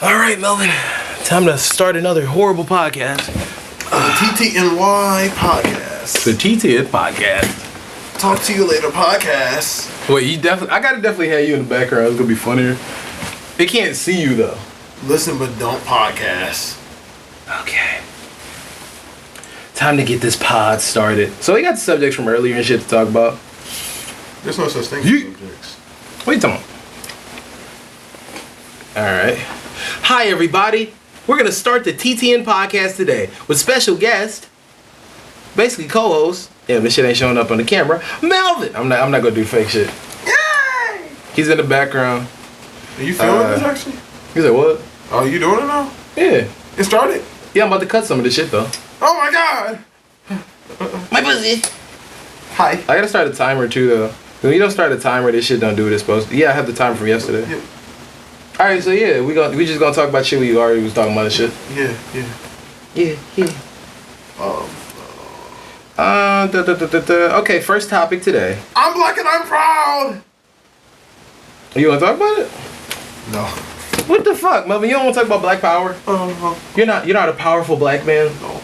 All right, Melvin. Time to start another horrible podcast. The TTNY podcast. The TTN podcast. Talk to you later podcast. Wait, I gotta definitely have you in the background. It's gonna be funnier. They can't see you though. Listen but don't podcast. Okay. Time to get this pod started. So we got the subjects from earlier and shit to talk about. There's no such thing as subjects. What are you talking about? Alright. Hi everybody. We're gonna start the TTN podcast today with special guest, basically co-host. Yeah, this shit ain't showing up on the camera. Melvin. I'm not gonna do fake shit. Yay! He's in the background. Are you filming this actually? He said what? Oh, you doing it now? Yeah. It started? Yeah, I'm about to cut some of this shit though. Oh my god! My pussy. Hi. I gotta start a timer too though. When you don't start a timer, this shit don't do what it's supposed to. Yeah, I have the timer from yesterday. Yeah. Alright, so yeah, we just gonna talk about shit we already was talking about and shit. Yeah. Okay, first topic today. I'm black and I'm proud! You wanna talk about it? No. What the fuck, Melvin? You don't wanna talk about black power? You're not a powerful black man? No.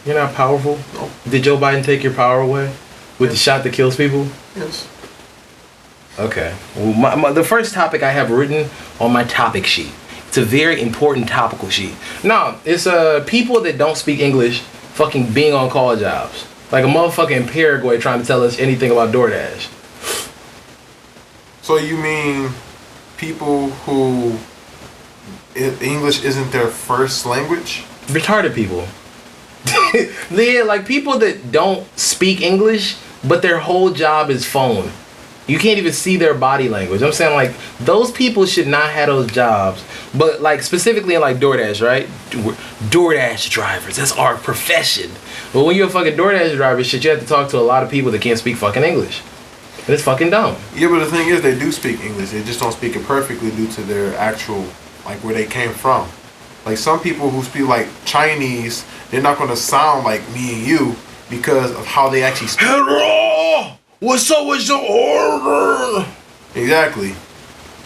You're not powerful? No. Did Joe Biden take your power away? With the shot that kills people? Yes. Okay. Well, the first topic I have written on my topic sheet. It's a very important topical sheet. No, it's people that don't speak English fucking being on call jobs. Like a motherfucker in Paraguay trying to tell us anything about DoorDash. So you mean people who English isn't their first language? Retarded people. Yeah, like people that don't speak English, but their whole job is phone. You can't even see their body language. I'm saying like those people should not have those jobs. But like specifically in like DoorDash, right? DoorDash drivers, that's our profession. But when you're a fucking DoorDash driver, shit, you have to talk to a lot of people that can't speak fucking English. And it's fucking dumb. Yeah, but the thing is they do speak English. They just don't speak it perfectly due to their actual, like where they came from. Like some people who speak like Chinese, they're not going to sound like me and you because of how they actually speak. Hello! What's up with your order? Exactly.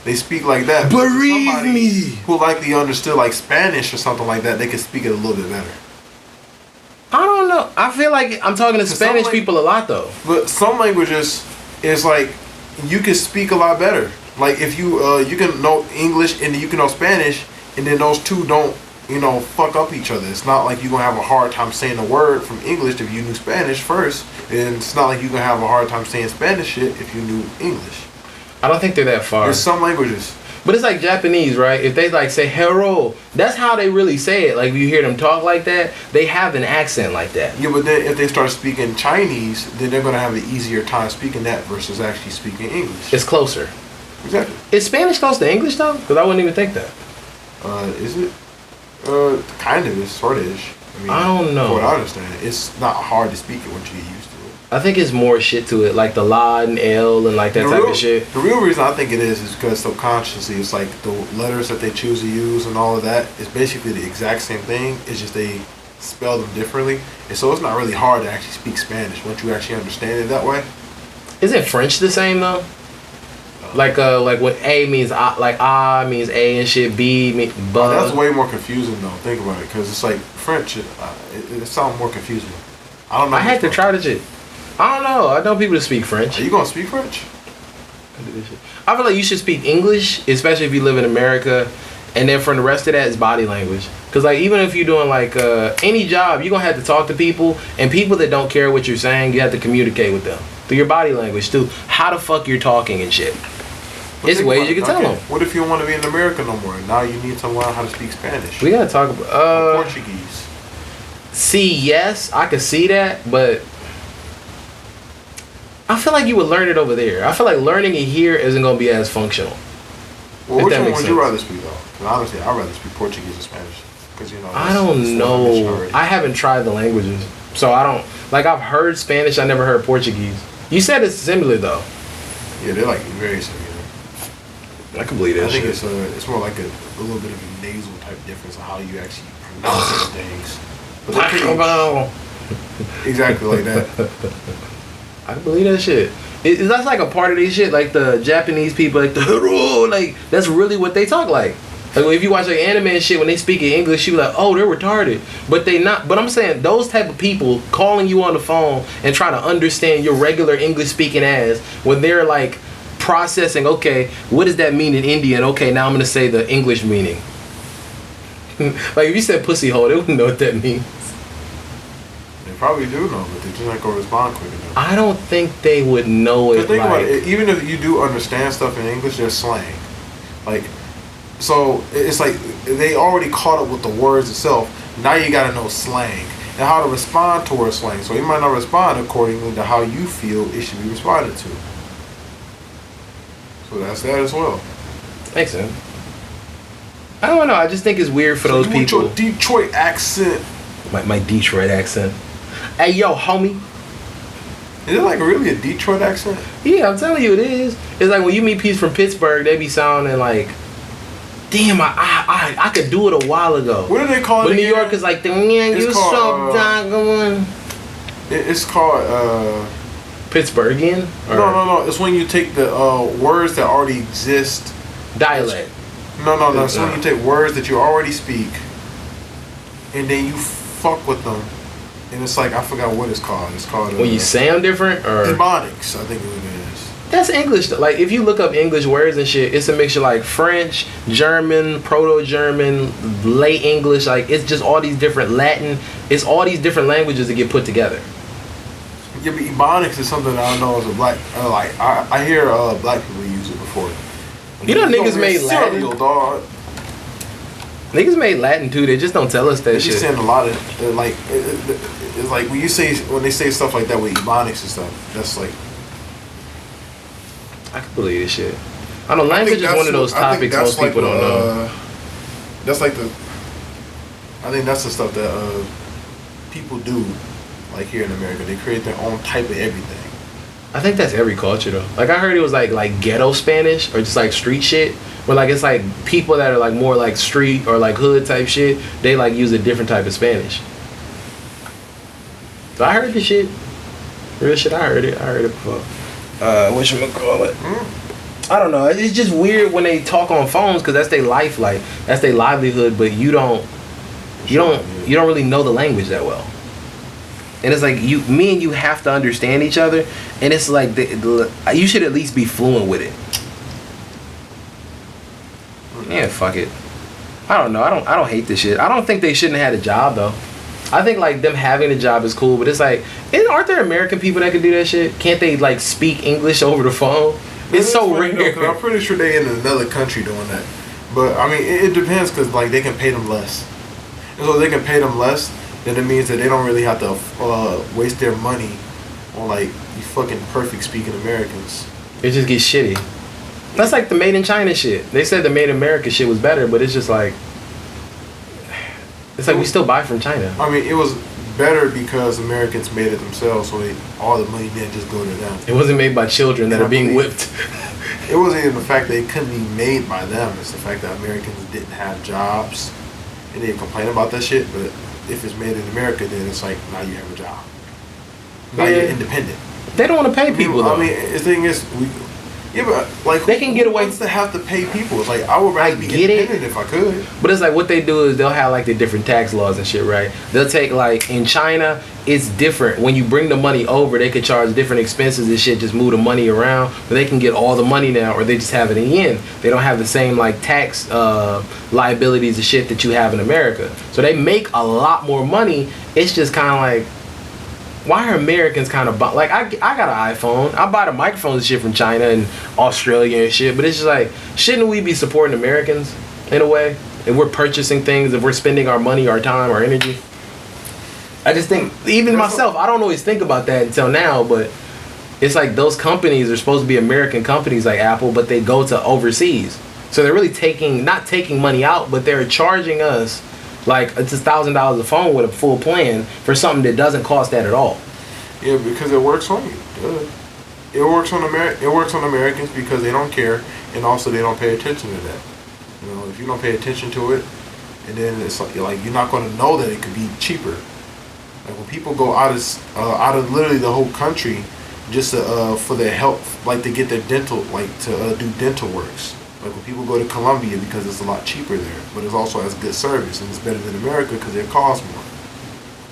They speak like that. Bereave me. Who likely understood like Spanish or something like that, they could speak it a little bit better. I don't know. I feel like I'm talking to Spanish people a lot though. But some languages, it's like you can speak a lot better. Like if you can know English and you can know Spanish, and then those two don't, fuck up each other. It's not like you're going to have a hard time saying a word from English if you knew Spanish first. And it's not like you're going to have a hard time saying Spanish shit if you knew English. I don't think they're that far. There's some languages. But it's like Japanese, right? If they like say hello, that's how they really say it. Like if you hear them talk like that, they have an accent like that. Yeah, but then if they start speaking Chinese, then they're going to have an easier time speaking that versus actually speaking English. It's closer. Exactly. Is Spanish close to English though? Because I wouldn't even think that. Is it? Kind of is, sort of ish. I don't know. From what I understand, it's not hard to speak it once you get used to it. I think it's more shit to it, like the la and L and like that type of shit. The real reason I think it is because subconsciously it's like the letters that they choose to use and all of that is basically the exact same thing. It's just they spell them differently, and so it's not really hard to actually speak Spanish once you actually understand it that way. Isn't French the same though? Like what A means A means A and shit. B means but. That's way more confusing though. Think about it, because it's like French. It sounds more confusing. I don't know. I had to try the shit. I don't know. I know people that speak French. Are you gonna speak French? I feel like you should speak English, especially if you live in America, and then for the rest of that is body language. Cause like even if you're doing like any job, you're gonna have to talk to people, and people that don't care what you're saying, you have to communicate with them through your body language too. How the fuck you're talking and shit. It's ways you can tell them. What if you don't want to be in America no more? Now you need to learn how to speak Spanish. We gotta talk about Portuguese. See, yes, I could see that, but I feel like you would learn it over there. I feel like learning it here isn't gonna be as functional. Well, which one would you rather speak though? Because honestly, I'd rather speak Portuguese and Spanish. Because I don't know. I haven't tried the languages, so I don't. Like I've heard Spanish, I never heard Portuguese. You said it's similar though. Yeah, they're like very similar. I can believe that. I think it's more like a little bit of a nasal type difference of how you actually pronounce certain things. But exactly like that. I can believe that shit. That's like a part of this shit. Like the Japanese people, like the hero, like that's really what they talk like. Like if you watch like anime and shit, when they speak in English, you be like, oh, they're retarded. But they not. But I'm saying those type of people calling you on the phone and trying to understand your regular English speaking ass when they're like processing, okay, what does that mean in Indian? Okay, now I'm gonna say the English meaning. Like if you said pussy hole, they wouldn't know what that means. They probably do know, but they just not gonna respond quick enough. I don't think they would know it. Think like, about it. Even if you do understand stuff in English, there's slang. Like, so it's like they already caught up with the words itself. Now you gotta know slang and how to respond towards slang. So you might not respond accordingly to how you feel it should be responded to. So that's that as well. Makes sense. I don't know. I just think it's weird for those people. With your Detroit accent. My Detroit accent. Hey, yo, homie. Is it like really a Detroit accent? Yeah, I'm telling you, it is. It's like when you meet people from Pittsburgh, they be sounding like, damn, I could do it a while ago. What do they call it? But New York is like, man, you so doggone. It's called Pittsburghian? No. It's when you take the words that already exist. Dialect. No. It's when you take words that you already speak, and then you fuck with them, and it's like I forgot what it's called. It's called when you sound different, or Ebonics, I think it is. That's English. Like if you look up English words and shit, it's a mixture like French, German, Proto-German, late English. Like it's just all these different Latin. It's all these different languages that get put together. Yeah, but Ebonics is something that I know as a black. I hear black people use it before. You know, niggas made Latin. Dog. Niggas made Latin too. They just don't tell us that shit. They're saying a lot of it's like when they say stuff like that with Ebonics and stuff. That's like. I can believe this shit. I know language is one of those topics most people don't know. That's like I think that's the stuff that people do, like here in America. They create their own type of everything. I think that's every culture though. Like I heard it was like ghetto Spanish or just like street shit. Where like it's like people that are like more like street or like hood type shit, they like use a different type of Spanish. So I heard this shit. Real shit, I heard it before. Whatchamacallit? I don't know. It's just weird when they talk on phones because that's their life, like that's their livelihood. But you don't really know the language that well. And it's like me and you have to understand each other, and it's like you should at least be fluent with it. Yeah, fuck it. I don't know. I don't hate this shit. I don't think they shouldn't have had a job though. I think like them having a job is cool, but it's like, aren't there American people that can do that shit? Can't they like speak English over the phone? It's so rare. I'm pretty sure they in another country doing that. But I mean, it depends because like they can pay them less. And so they can pay them less, then it means that they don't really have to waste their money on like you fucking perfect speaking Americans. It just gets shitty. That's like the Made in China shit. They said the Made in America shit was better, but it's just like we still buy from China. I mean, it was better because Americans made it themselves, so all the money didn't just go to them. It wasn't made by children that are being whipped. It wasn't even the fact that it couldn't be made by them. It's the fact that Americans didn't have jobs, and they complain about that shit. But if it's made in America, then it's like now you have a job. Now you're independent. They don't want to pay people though. I mean, the thing is, but like they can get away. Who wants to have to pay people? It's like I would rather be independent if I could. But it's like what they do is they'll have like the different tax laws and shit, right? They'll take like in China, it's different. When you bring the money over, they could charge different expenses and shit. Just move the money around, but they can get all the money now, or they just have it in yen. They don't have the same like tax liabilities and shit that you have in America. So they make a lot more money. It's just kind of like. Why are Americans kind of like I got an iPhone. I buy the microphones and shit from China and Australia and shit, but it's just like shouldn't we be supporting Americans in a way? If we're purchasing things, if we're spending our money, our time, our energy. I just think even myself, I don't always think about that until now, but it's like those companies are supposed to be American companies like Apple, but they go to overseas. So they're really not taking money out, but they're charging us like it's $1,000 a phone with a full plan for something that doesn't cost that at all. Yeah, because it works on you. It works on Americans because they don't care, and also they don't pay attention to that. You know, if you don't pay attention to it, and then it's like you're not going to know that it could be cheaper. Like when people go out of literally the whole country just to, for their health, like to get their dental, like to do dental works. Like when people go to Colombia because it's a lot cheaper there, but it also has good service and it's better than America because it costs more.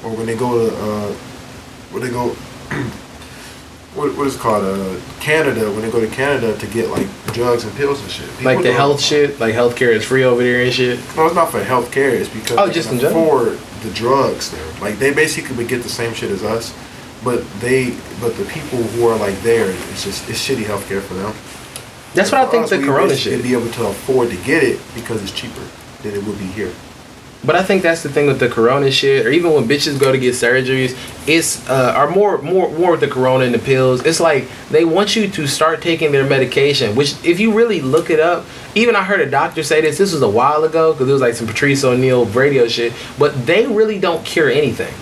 Or when they go to what is it called Canada, when they go to Canada to get like drugs and pills and shit. Like the health shit, like healthcare is free over there and shit. No, it's not for healthcare. It's because they just can in general? afford the drugs there. Like they basically would get the same shit as us, but the people who are like there, it's shitty healthcare for them. That's what I think the corona shit. They'd be able to afford to get it because it's cheaper than it would be here. But I think that's the thing with the corona shit, or even when bitches go to get surgeries, it's or more with the corona and the pills. It's like they want you to start taking their medication, which if you really look it up, even I heard a doctor say this was a while ago because it was like some Patrice O'Neal radio shit, but they really don't cure anything.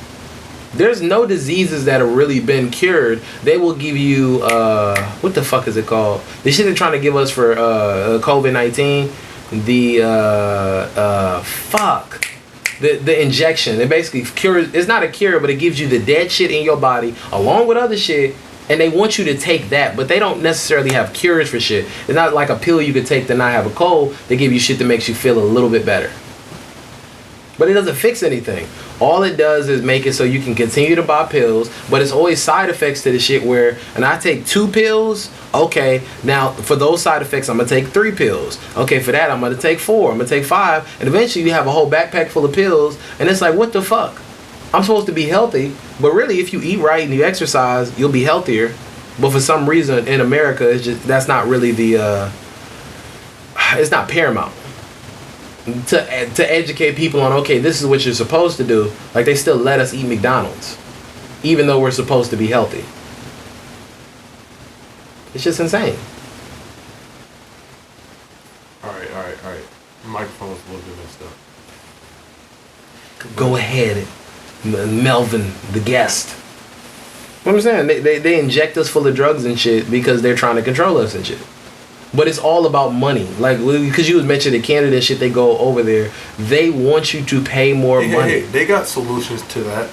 There's no diseases that have really been cured. They will give you what the fuck is it called? The shit they're trying to give us for COVID-19. The injection. It basically cures. It's not a cure, but it gives you the dead shit in your body along with other shit, and they want you to take that, but they don't necessarily have cures for shit. It's not like a pill you could take to not have a cold. They give you shit that makes you feel a little bit better, but it doesn't fix anything. All it does is make it so you can continue to buy pills, but it's always side effects to the shit where, and I take 2 pills, okay, now for those side effects, I'm going to take 3 pills. Okay, for that, I'm going to take 4, I'm going to take 5, and eventually you have a whole backpack full of pills, and it's like, what the fuck? I'm supposed to be healthy, but really, if you eat right and you exercise, you'll be healthier. But for some reason, in America, that's not really it's not paramount. To educate people on, okay, this is what you're supposed to do. Like they still let us eat McDonald's even though we're supposed to be healthy. It's just insane. Alright. The microphone's a little bit messed up. Go ahead, Melvin, the guest. What I'm saying, they inject us full of drugs and shit because they're trying to control us and shit. But it's all about money. Like, because you was mentioning Canada and shit, they go over there. They want you to pay more money. They got solutions to that.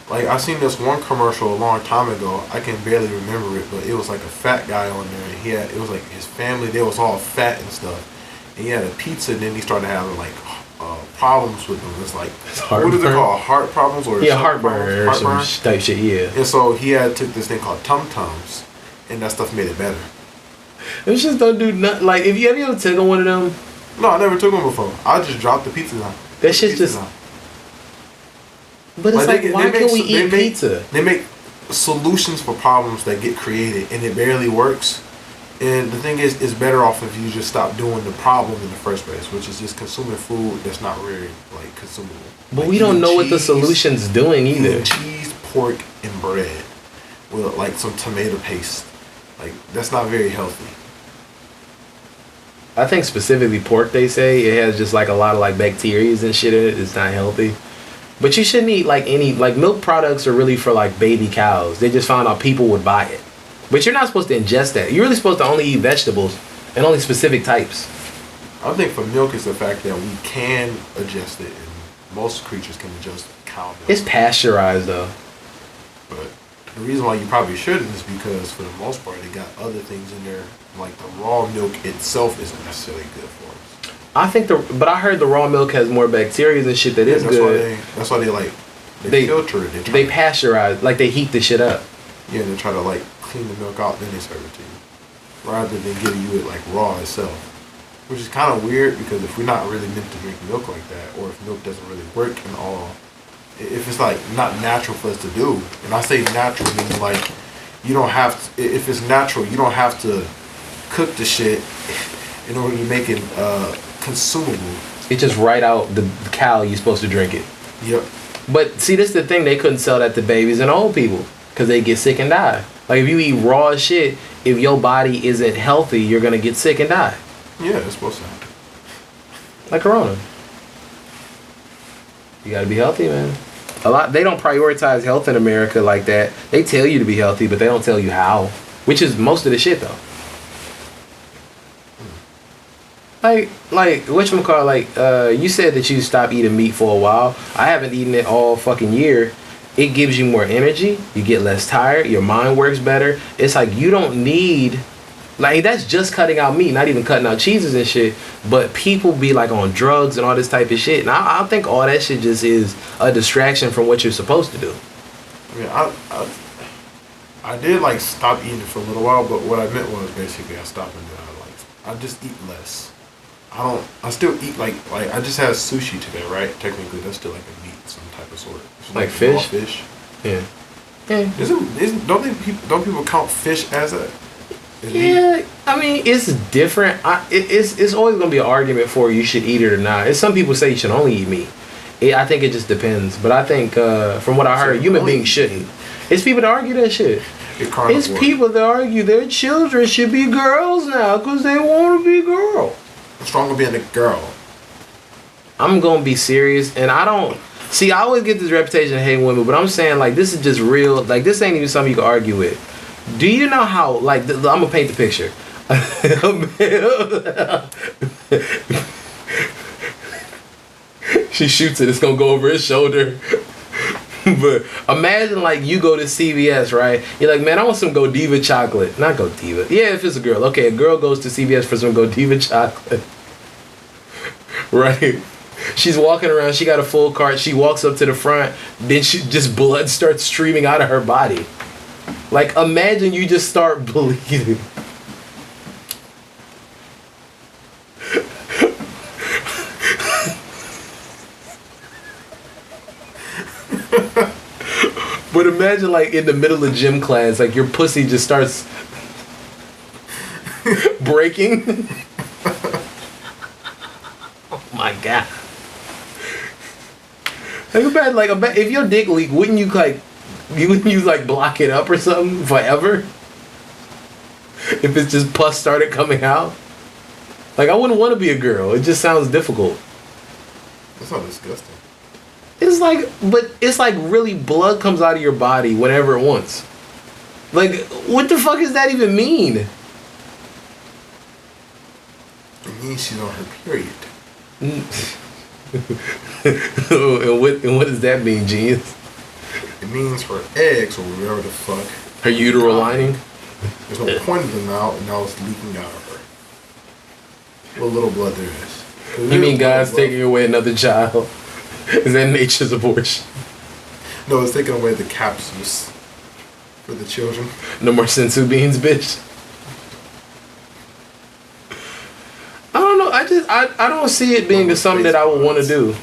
Like, I seen this one commercial a long time ago. I can barely remember it, but it was like a fat guy on there. And it was like his family, they was all fat and stuff. And he had a pizza, and then he started having like problems with them. It's like, what is it called? Heart problems? Or heartburn or some type shit, yeah. And so he took this thing called Tum Tums, and that stuff made it better. Them shits don't do nothing. Like, have you ever taken one of them? No, I never took one before. I just dropped the pizza down. That shit's just... But it's like why can't we eat pizza? They make solutions for problems that get created, and it barely works. And the thing is, it's better off if you just stop doing the problem in the first place, which is just consuming food that's not really, like, consumable. But like we don't know what the solution's doing either. Cheese, pork, and bread with, like, some tomato paste. Like, that's not very healthy. I think specifically pork, they say, it has just like a lot of like bacteria and shit in it. It's not healthy. But you shouldn't eat like milk products are really for like baby cows. They just found out people would buy it. But you're not supposed to ingest that. You're really supposed to only eat vegetables and only specific types. I think for milk is the fact that we can adjust it, and most creatures can adjust cow milk. It's pasteurized though. But the reason why you probably shouldn't is because for the most part they got other things in there, like the raw milk itself isn't necessarily good for us. I think but I heard the raw milk has more bacteria and shit that is good. That's why they filter it. They pasteurize, like they heat the shit up. Yeah, they try to like clean the milk out, then they serve it to you, rather than giving you it like raw itself. Which is kind of weird because if we're not really meant to drink milk like that, or if milk doesn't really work and all, if it's like not natural for us to do, and I say natural meaning like you don't have to, if it's natural, you don't have to cook the shit in order to make it consumable. It's just right out the cow you're supposed to drink it. Yep. But see, this is the thing, they couldn't sell that to babies and old people because they get sick and die. Like if you eat raw shit, if your body isn't healthy, you're gonna get sick and die. Yeah, it's supposed to happen. Like Corona. You gotta be healthy, man. They don't prioritize health in America like that. They tell you to be healthy, but they don't tell you how. Which is most of the shit though. Like whatchamacallit, like you said that you stopped eating meat for a while. I haven't eaten it all fucking year. It gives you more energy, you get less tired, your mind works better. It's like you don't need Like, that's just cutting out meat, not even cutting out cheeses and shit. But people be like on drugs and all this type of shit. And I think all that shit just is a distraction from what you're supposed to do. I mean, I did like stop eating it for a little while, but what I meant was basically I stopped and I just eat less. I still eat like I just had sushi today, right? Technically, that's still like a meat, some type of sort. It's like fish? Raw fish. Yeah. Yeah. Don't people count fish as a? Yeah, I mean, it's different. It's always gonna be an argument for you should eat it or not. Some people say you should only eat meat. I think it just depends. But I think from what I heard, human beings shouldn't. It's people that argue that shit. It's people that argue their children should be girls now because they want to be girls. What's wrong with being a girl? I'm gonna be serious, and I don't see. I always get this reputation of hating women, but I'm saying like this is just real. Like this ain't even something you can argue with. Do you know how? Like I'm gonna paint the picture. She shoots it. It's gonna go over his shoulder. But imagine like you go to CVS, right? You're like, man, I want some Godiva chocolate. Not Godiva. Yeah, if it's a girl. Okay, a girl goes to CVS for some Godiva chocolate. Right? She's walking around. She got a full cart. She walks up to the front. Then just blood starts streaming out of her body. Like, imagine you just start bleeding. But imagine, like, in the middle of gym class, like, your pussy just starts breaking. Oh, my God. Like, if your dick leak, wouldn't you block it up or something forever? If it's just pus started coming out? Like, I wouldn't want to be a girl. It just sounds difficult. That's not disgusting. It's like really blood comes out of your body whenever it wants. Like, what the fuck does that even mean? It means she's on her period. And what does that mean, genius? It means her eggs or whatever the fuck. Her uterine lining? There's no point in them now, and now it's leaking out of her. What little blood there is. You mean God's taking away another child? Is that nature's abortion? No, it's taking away the capsules for the children. No more sensu beans, bitch. I don't know. I don't see it being something that I would want to do.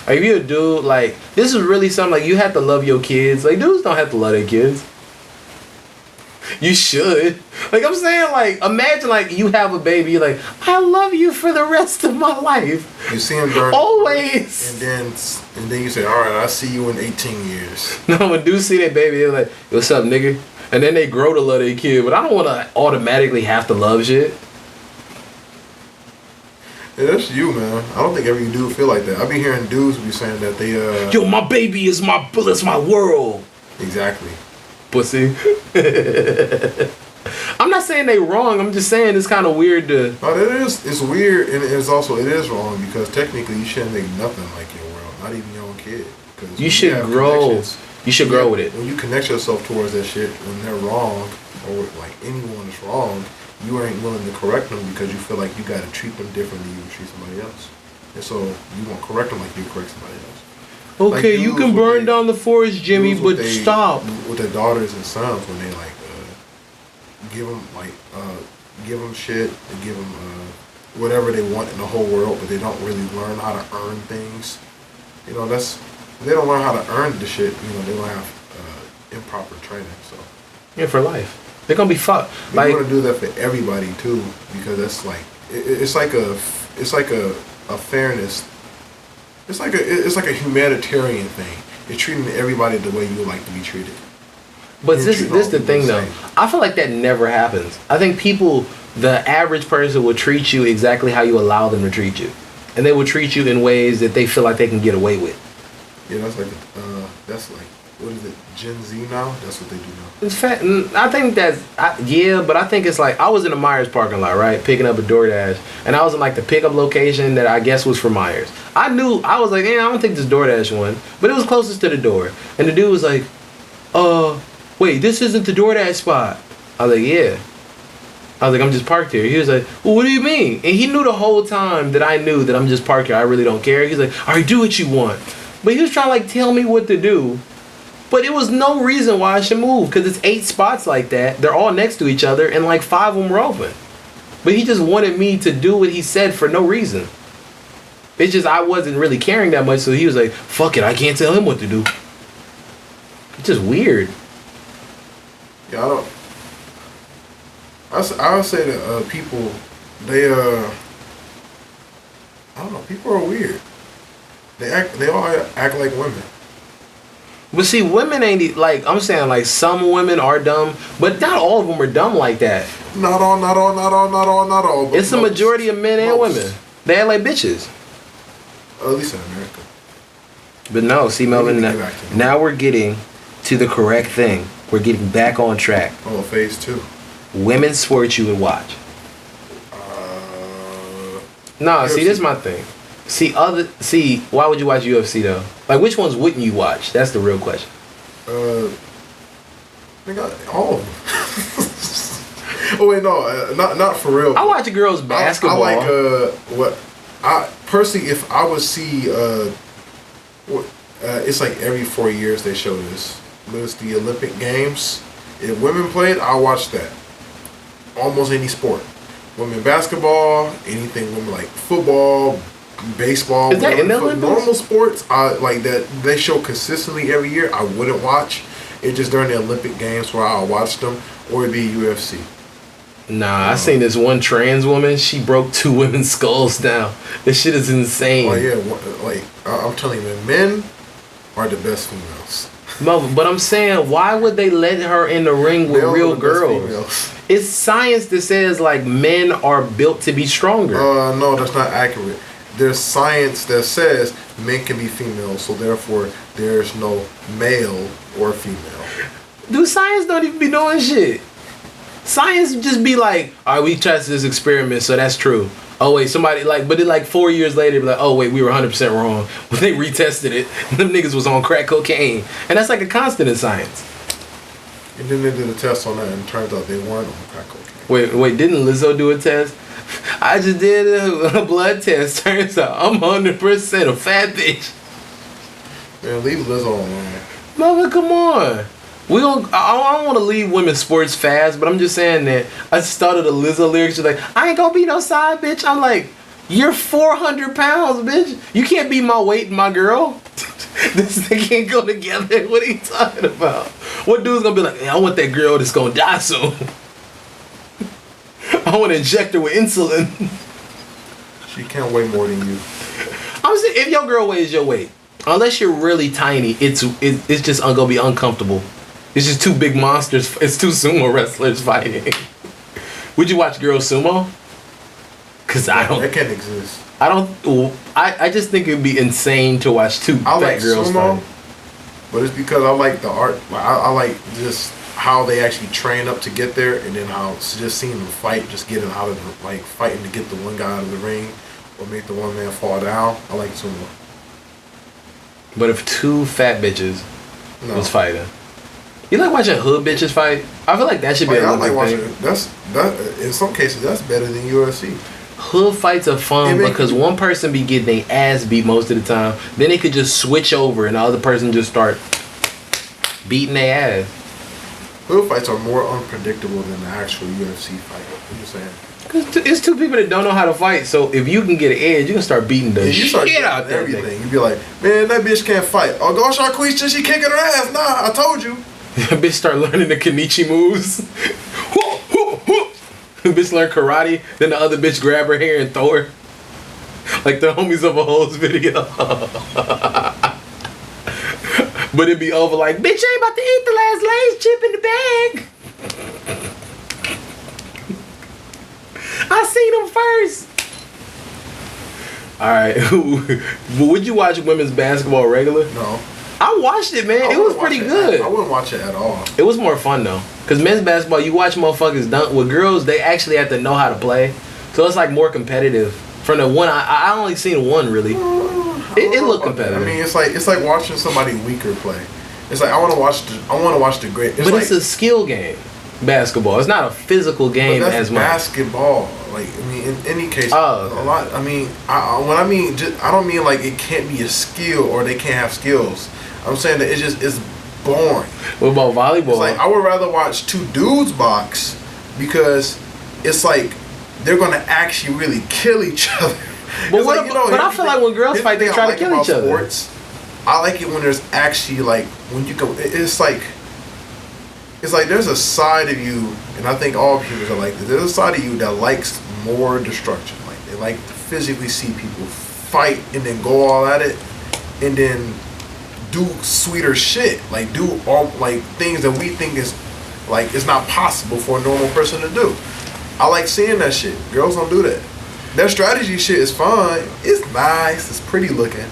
Like, if you're a dude, like, this is really something, like, you have to love your kids. Like, dudes don't have to love their kids. You should. Like, I'm saying, like, imagine, like, you have a baby, you're like, I love you for the rest of my life. You see him during always. And then you say, all right, I'll see you in 18 years. No, when dudes see that baby, they're like, what's up, nigga? And then they grow to love their kid, but I don't want to automatically have to love shit. Yeah, that's you, man. I don't think every dude feel like that. I be hearing dudes be saying that they yo, my baby is my world. Exactly. Pussy. I'm not saying they wrong. I'm just saying it's kind of weird to. No, it is. It's weird, and it is wrong because technically you shouldn't make nothing like your world, not even your own kid. You should grow. You should grow with it. When you connect yourself towards that shit, when they're wrong, or like anyone is wrong, you ain't willing to correct them because you feel like you got to treat them differently than you would treat somebody else. And so you won't correct them like you correct somebody else. Okay, like you can burn down the forest, Jimmy, but stop. With their daughters and sons, when they like give them shit, and give them whatever they want in the whole world, but they don't really learn how to earn things. You know, they don't learn how to earn the shit. You know, they don't have improper training. So yeah, for life. They're gonna be fucked. Like, you want to do that for everybody too, because that's like it's like a fairness. It's like a humanitarian thing. You're treating everybody the way you would like to be treated. But this the thing though. I feel like that never happens. I think the average person will treat you exactly how you allow them to treat you, and they will treat you in ways that they feel like they can get away with. Yeah, that's like what is it? Gen Z now? That's what they do now. It's fat. I think but I think it's like I was in the Myers parking lot, right, picking up a DoorDash, and I was in like the pickup location that I guess was for Myers. I was like, I don't think this DoorDash one, but it was closest to the door, and the dude was like, wait, this isn't the DoorDash spot. I was like, yeah. I was like, I'm just parked here. He was like, well, what do you mean? And he knew the whole time that I knew that I'm just parked here. I really don't care. He's like, all right, do what you want. But he was trying to like tell me what to do. But it was no reason why I should move, because it's 8 spots like that. They're all next to each other, and like 5 of them were open. But he just wanted me to do what he said for no reason. It's just I wasn't really caring that much, so he was like, fuck it, I can't tell him what to do. It's just weird. Yeah, I would say that people, they I don't know, people are weird. They all act like women. But see, women ain't like, I'm saying like some women are dumb, but not all of them are dumb like that. Not all. It's a majority of men and women. They act like bitches. At least in America. But no, see, Melvin, now we're getting to the correct thing. We're getting back on track. Oh, phase 2. Women's sports you would watch. No, see, this is my thing. See, why would you watch UFC though? Like, which ones wouldn't you watch? That's the real question. They got all of them. Oh wait, no, not for real. I watch girls basketball. I like I personally, if I would see it's like every 4 years they show this. It's the Olympic Games. If women played, I'll watch that. Almost any sport. Women basketball, anything women like football, baseball. Is that in the Olympics? Normal sports, like that they show consistently every year, I wouldn't watch. It's just during the Olympic Games where I'll watch them, or it'd be UFC. Nah, I seen this one trans woman. She broke 2 women's skulls down. This shit is insane. Oh yeah, like I'm telling you, man, men are the best females. No, but I'm saying, why would they let her in the ring with real girls? It's science that says like men are built to be stronger. No, that's not accurate. There's science that says men can be female, so therefore there's no male or female. Dude, science don't even be doing shit. Science just be like, all right, we tested this experiment, so that's true. Oh wait, somebody but then like 4 years later, be like, oh wait, we were 100% wrong. When they retested it, them niggas was on crack cocaine, and that's like a constant in science. And then they did a test on that, and it turns out they weren't on crack cocaine. Wait, didn't Lizzo do a test? I just did a blood test. Turns out I'm 100% a fat bitch. Man, leave Lizzo alone. Mother, come on. I don't want to leave women's sports fast, but I'm just saying that I started a Lizzo lyrics. She's like, I ain't gonna be no side bitch. I'm like, you're 400 pounds, bitch. You can't be my weight, my girl. They can't go together. What are you talking about? What dude's gonna be like, hey, I want that girl that's gonna die soon. I want to inject her with insulin. She can't weigh more than you. I'm saying, if your girl weighs your weight, unless you're really tiny, it's just gonna be uncomfortable. It's just 2 big monsters. It's 2 sumo wrestlers fighting. Would you watch girls sumo? Cause I don't. That can't exist. I don't. I just think it'd be insane to watch 2 fat like girls sumo, fighting. but it's because I like the art. I like just how they actually train up to get there, and then how just seeing them fight, just getting out of the, fighting to get the one guy out of the ring, or make the one man fall down. I like sumo. But if 2 fat bitches was fighting, you like watching hood bitches fight? I feel like that should be a Olympic thing. That in some cases that's better than UFC. Hood fights are fun because one person be getting their ass beat most of the time. Then they could just switch over and the other person just start beating their ass. Hood fights are more unpredictable than the actual UFC fight. I'm just saying. Cause it's 2 people that don't know how to fight. So if you can get an edge, you can start beating the shit out there. Everything. You be like, man, that bitch can't fight. Oh, gosh, Sharquisha, she kicking her ass. Nah, I told you. That bitch start learning the Kenichi moves. The bitch learn karate, then the other bitch grab her hair and throw her. Like the homies of a hoes video. But it'd be over like, bitch, I ain't about to eat the last Lay's chip in the bag. I seen them first. Alright. Would you watch women's basketball regular? No. I watched it, man. It was pretty good. I wouldn't watch it at all. It was more fun though, cause men's basketball, you watch motherfuckers dunk. With girls, they actually have to know how to play, so it's like more competitive. From the one, I only seen one really. It looked competitive. I mean, it's like watching somebody weaker play. It's like I want to watch the great. But it's a skill game. basketball. It's not a physical game but that's as much. Basketball. Like, I mean, in any case, Okay. a lot. I mean, I don't mean like it can't be a skill or they can't have skills. I'm saying that it's boring. What about volleyball? It's like I would rather watch two dudes box because it's like they're gonna actually really kill each other. But It's what like, but I feel like when girls fight, they try to kill each other. Sports, I like it when there's actually like when you go. It's like there's a side of you, and I think all people are like this. There's a side of you that likes more destruction. Like they like to physically see people fight and then go all at it, and then do sweeter shit. Like do all like things that we think is like it's not possible for a normal person to do. I like seeing that shit. Girls don't do that. That strategy shit is fun. It's nice. It's pretty looking,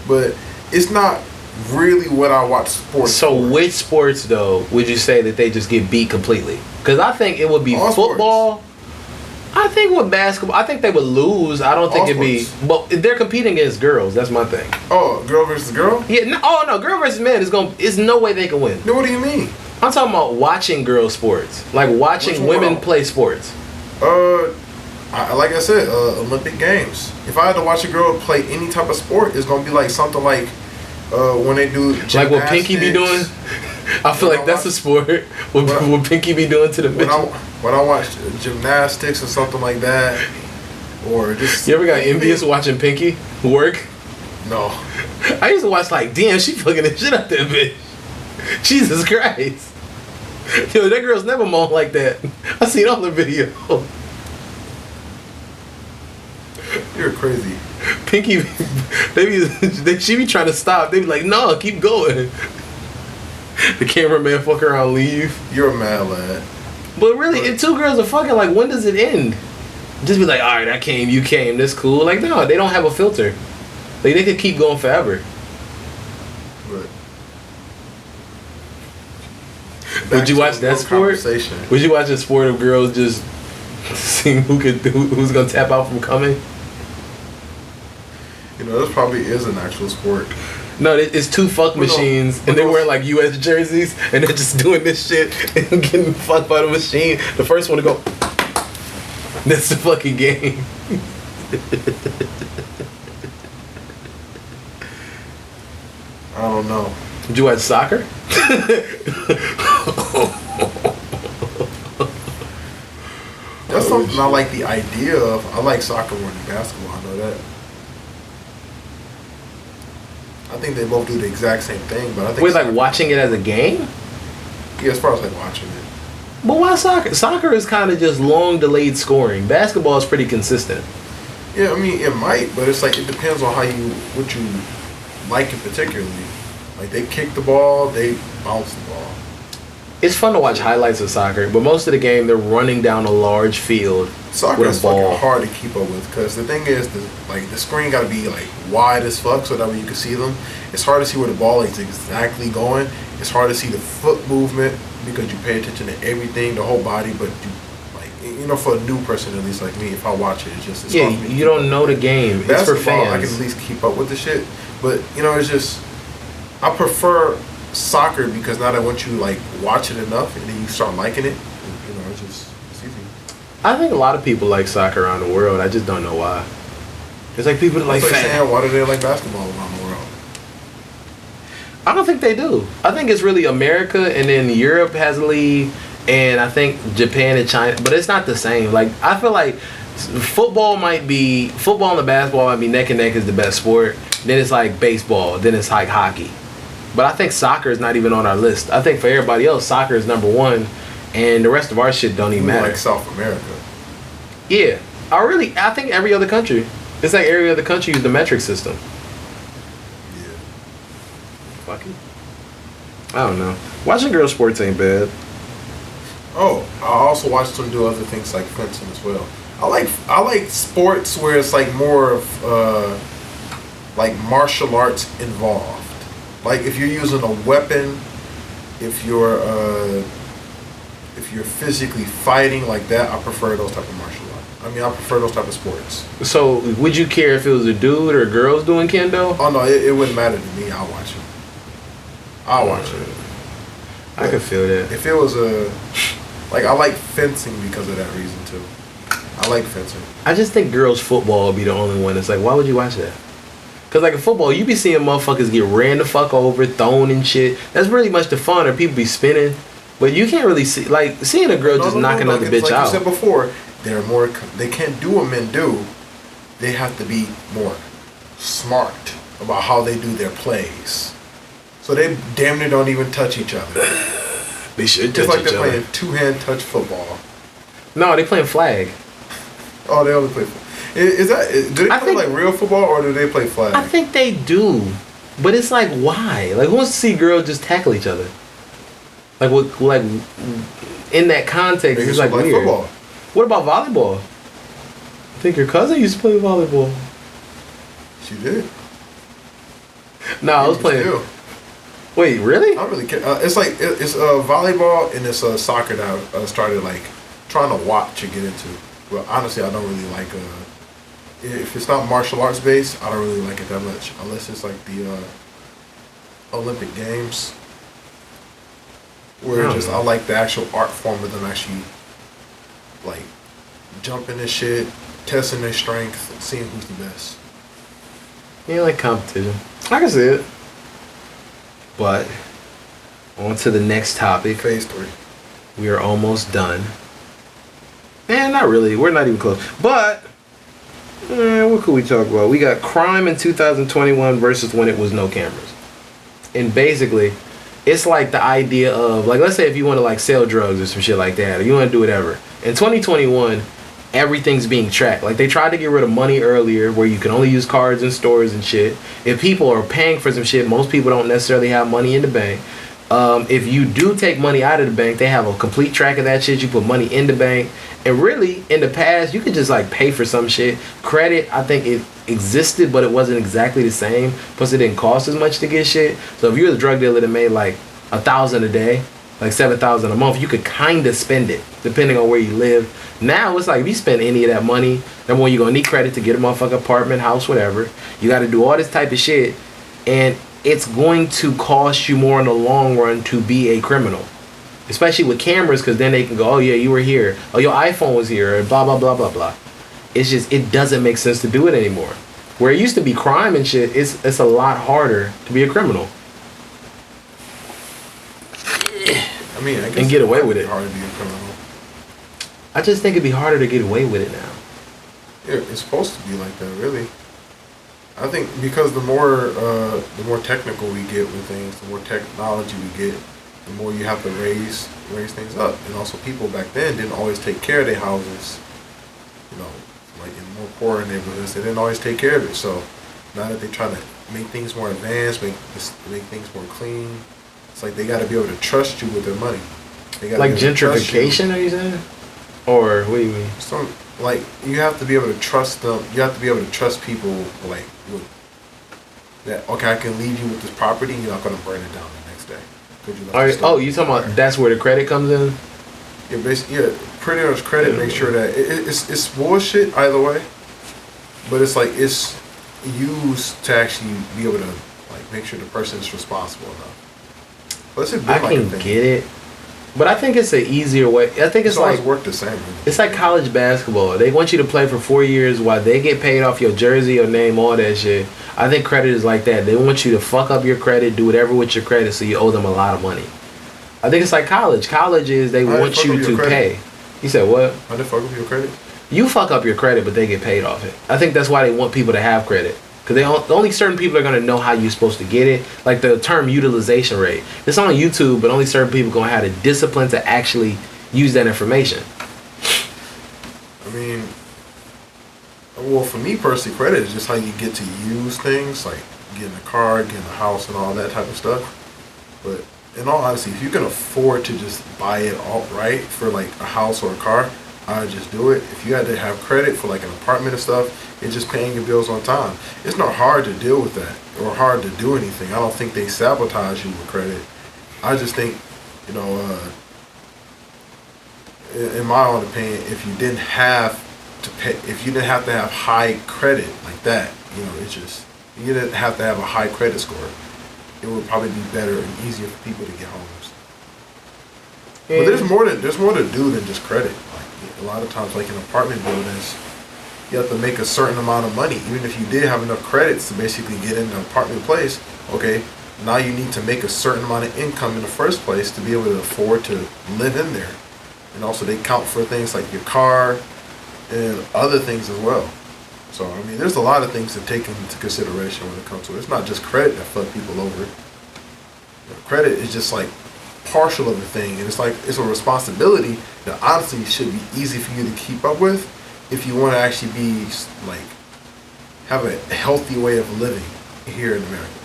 but it's not really what I watch sports. So for. which sports though would you say that they just get beat completely? Because I think it would be All football. Sports. I think with basketball, I think they would lose. I don't think it'd be. But they're competing against girls. That's my thing. Oh, girl versus girl? Yeah. No, oh no, girl versus man is going. It's no way they can win. No, what do you mean? I'm talking about watching girl sports, like watching women play sports. Like I said, Olympic Games. If I had to watch a girl play any type of sport, it's gonna be like something like when they do gymnastics. Like what Pinky be doing. I feel like that's a sport. What Pinky be doing to the bitch. When I watch gymnastics or something like that, or just you ever got envious watching Pinky work? No. I used to watch like, damn, she fucking the shit out that bitch. Jesus Christ. Yo, that girl's never moaned like that. I seen all the video. You're crazy. Pinky, she be trying to stop. They be like, no, keep going. The cameraman fuck around leave. You're a mad lad. But really, if two girls are fucking, like, when does it end? Just be like, alright, I came, you came, that's cool. Like, no, they don't have a filter. Like, they could keep going forever. Would you watch that sport? Would you watch a sport of girls just seeing who's gonna tap out from coming? You know, this probably is an actual sport. No, it's two fuck machines, and they're wearing like U.S. jerseys, and they're just doing this shit and getting fucked by the machine. The first one to go, that's the fucking game. I don't know. Did you watch soccer? That's something I like the idea of. I like soccer more than basketball. I know that. I think they both do the exact same thing, but I think. Wait, like watching it as a game? Yeah, as far as like watching it. But why soccer? Soccer is kind of just long delayed scoring. Basketball is pretty consistent. Yeah, I mean it might, but it's like it depends on what you like it particularly. Like they kick the ball, they bounce the ball. It's fun to watch highlights of soccer, but most of the game they're running down a large field Soccer with is a ball. fucking hard to keep up with because the thing is, the screen got to be like wide as fuck so that way you can see them. It's hard to see where the ball is exactly going. It's hard to see the foot movement because you pay attention to everything, the whole body. But you know, for a new person at least like me, if I watch it, it's Yeah, hard for me to you don't know the game. It's for basketball, fans. I can at least keep up with the shit. But you know, it's just I prefer soccer because now that once you like watch it enough and then you start liking it, you know, it's easy. I think a lot of people like soccer around the world. I just don't know why. It's like people that like saying, why do they like basketball around the world? I don't think they do. I think it's really America, and then Europe has a league, and I think Japan and China, but it's not the same. Like I feel like football and the basketball might be neck and neck as the best sport. Then it's like baseball. Then it's like hockey. But I think soccer is not even on our list. I think for everybody else, soccer is number one, and the rest of our shit don't even matter. Like South America. Yeah, I think every other country. It's like every other country use the metric system. Yeah. Fuck it. I don't know. Watching girl sports ain't bad. Oh, I also watch them do other things like fencing as well. I like sports where it's like more of like martial arts involved. Like if you're using a weapon, if you're physically fighting like that, I prefer those type of martial arts. I mean, I prefer those type of sports. So, would you care if it was a dude or girls doing kendo? Oh no, it wouldn't matter to me. I'll watch it. I'll watch it. I could feel that. If it was Like I like fencing because of that reason too. I like fencing. I just think girls football would be the only one. It's like, why would you watch that? Cause like in football, you be seeing motherfuckers get ran the fuck over, thrown and shit. That's really much the fun, or people be spinning. But you can't really see, like, seeing a girl just knock another bitch like out. Like you said before, they're more. They can't do what men do. They have to be more smart about how they do their plays. So they damn near don't even touch each other. They should touch each other. It's like they're playing two-hand touch football. No, they playing flag. Oh, they only play. Do they play like real football or do they play flag? I think they do, but it's like, why? Like, who wants to see girls just tackle each other? Like, what? Like, in that context, it's like weird. Football. What about volleyball? I think your cousin used to play volleyball. She did. No, I was playing. Still. Wait, really? I don't really care. It's like it's volleyball and it's soccer that I started like trying to watch and get into. Well, honestly, I don't really like. If it's not martial arts based, I don't really like it that much. Unless it's like the Olympic Games, where I like the actual art form of them actually like jumping and shit, testing their strength, seeing who's the best. Yeah, like competition. I can see it. But on to the next topic. Phase 3. We are almost done. Not really. We're not even close. But what could we talk about? We got crime in 2021 versus when it was no cameras. And basically, it's like the idea of, like, let's say if you want to like sell drugs or some shit like that, or you want to do whatever. In 2021, everything's being tracked. Like, they tried to get rid of money earlier where you can only use cards in stores and shit. If people are paying for some shit, most people don't necessarily have money in the bank. If you do take money out of the bank, they have a complete track of that shit. You put money in the bank. And really, in the past, you could just like pay for some shit. Credit, I think it existed, but it wasn't exactly the same. Plus, it didn't cost as much to get shit. So if you were a drug dealer that made like $1,000 a day, like $7,000 a month, you could kind of spend it depending on where you live. Now it's like if you spend any of that money, number one, you're gonna need credit to get a motherfucking apartment, house, whatever. You got to do all this type of shit, and it's going to cost you more in the long run to be a criminal. Especially with cameras, because then they can go, oh yeah, you were here. Oh, your iPhone was here, and blah, blah, blah, blah, blah. It's just, it doesn't make sense to do it anymore. Where it used to be crime and shit, it's a lot harder to be a criminal. I mean, I guess and get away with it. Hard to be a criminal. I just think it'd be harder to get away with it now. Yeah, it's supposed to be like that, really. I think because the more technical we get with things, the more technology we get, the more you have to raise things up. And also, people back then didn't always take care of their houses. You know, like in more poorer neighborhoods, they didn't always take care of it. So now that they're trying to make things more advanced, make things more clean, it's like they got to be able to trust you with their money. They gotta like gentrification, are you saying? Or what do you mean? Like, you have to be able to trust them. You have to be able to trust people, like, that, okay, I can leave you with this property and you're not going to burn it down the next day. You talking about that's where the credit comes in? Yeah, basically, yeah, pretty much credit makes sure that it's bullshit either way, but it's like it's used to actually be able to like make sure the person is responsible enough. But it's I can get it. But I think it's an easier way. I think it's like work the same. It's like college basketball. They want you to play for 4 years while they get paid off your jersey, your name, all that shit. I think credit is like that. They want you to fuck up your credit, do whatever with your credit, so you owe them a lot of money. I think it's like college. College is they want you to pay. You said what? How they fuck up your credit? You fuck up your credit, but they get paid off it. I think that's why they want people to have credit. Because only certain people are going to know how you're supposed to get it. Like the term utilization rate. It's on YouTube, but only certain people are going to have the discipline to actually use that information. I mean, well, for me personally, credit is just how you get to use things, like getting a car, getting a house, and all that type of stuff. But in all honesty, if you can afford to just buy it outright for like a house or a car, I would just do it. If you had to have credit for like an apartment and stuff, it's just paying your bills on time. It's not hard to deal with that or hard to do anything. I don't think they sabotage you with credit. I just think, you know, in my own opinion, if you didn't have to pay, if you didn't have to have high credit like that, you know, it's just, you didn't have to have a high credit score. It would probably be better and easier for people to get homes. But there's more to do than just credit. Like a lot of times, like in apartment buildings, you have to make a certain amount of money. Even if you did have enough credits to basically get in the apartment place, okay, now you need to make a certain amount of income in the first place to be able to afford to live in there. And also they count for things like your car and other things as well. So, I mean, there's a lot of things to take into consideration when it comes to it. It's not just credit that fuck people over. Credit is just like partial of the thing. And it's like, it's a responsibility that honestly should be easy for you to keep up with if you want to actually be, like, have a healthy way of living here in America.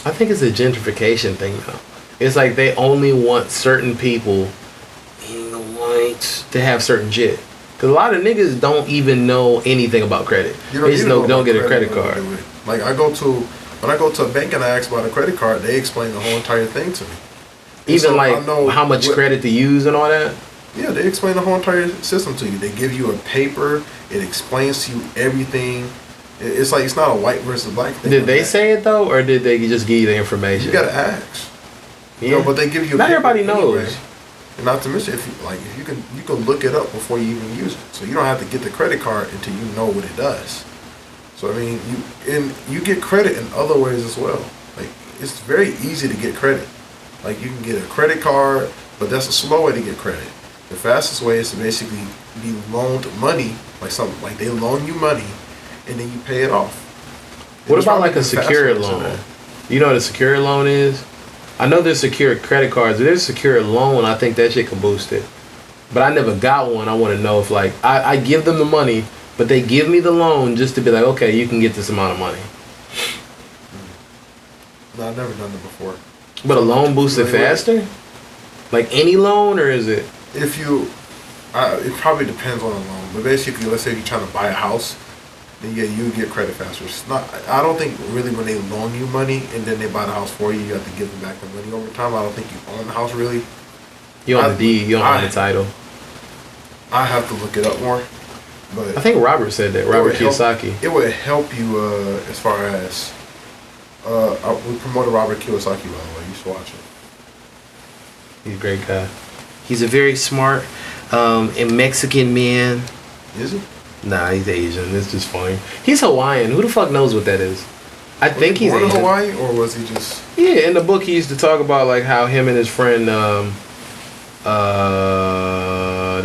I think it's a gentrification thing, though. It's like they only want certain people in the whites to have certain shit. Because a lot of niggas don't even know anything about credit. They just don't get a credit card. Like, when I go to a bank and I ask about a credit card, they explain the whole entire thing to me. Even so, like how much credit to use and all that? Yeah, they explain the whole entire system to you. They give you a paper. It explains to you everything. It's like, it's not a white versus black thing. Did they say it though, or did they just give you the information? You gotta ask. Yeah, you know, but they give you. Not everybody knows. Anyway. And not to mention, if you can look it up before you even use it, so you don't have to get the credit card until you know what it does. So I mean, you get credit in other ways as well. Like, it's very easy to get credit. Like, you can get a credit card, but that's a slow way to get credit. The fastest way is to basically be loaned money, like they loan you money, and then you pay it off. What about like a secured loan? You know what a secured loan is? I know there's secured credit cards. If there's a secured loan, I think that shit can boost it. But I never got one. I want to know if, like, I give them the money, but they give me the loan just to be like, okay, you can get this amount of money. No, I've never done it before. But a loan boosts it faster? Like any loan, or is it? If you, it probably depends on the loan. But basically, let's say you're trying to buy a house, then yeah, you get credit faster. It's not. I don't think really when they loan you money and then they buy the house for you, you have to give them back the money over time. I don't think you own the house really. You own the deed. You don't own the title. I have to look it up more. But I think Robert said that. Robert Kiyosaki. It would help you as far as we promoted Robert Kiyosaki, by the way. You should watch it. He's a great guy. He's a very smart and Mexican man. Is he? Nah, he's Asian. It's just funny. He's Hawaiian. Who the fuck knows what that is? I think he's Asian. Was he born in Hawaii, or was he just? Yeah, in the book he used to talk about like how him and his friend, the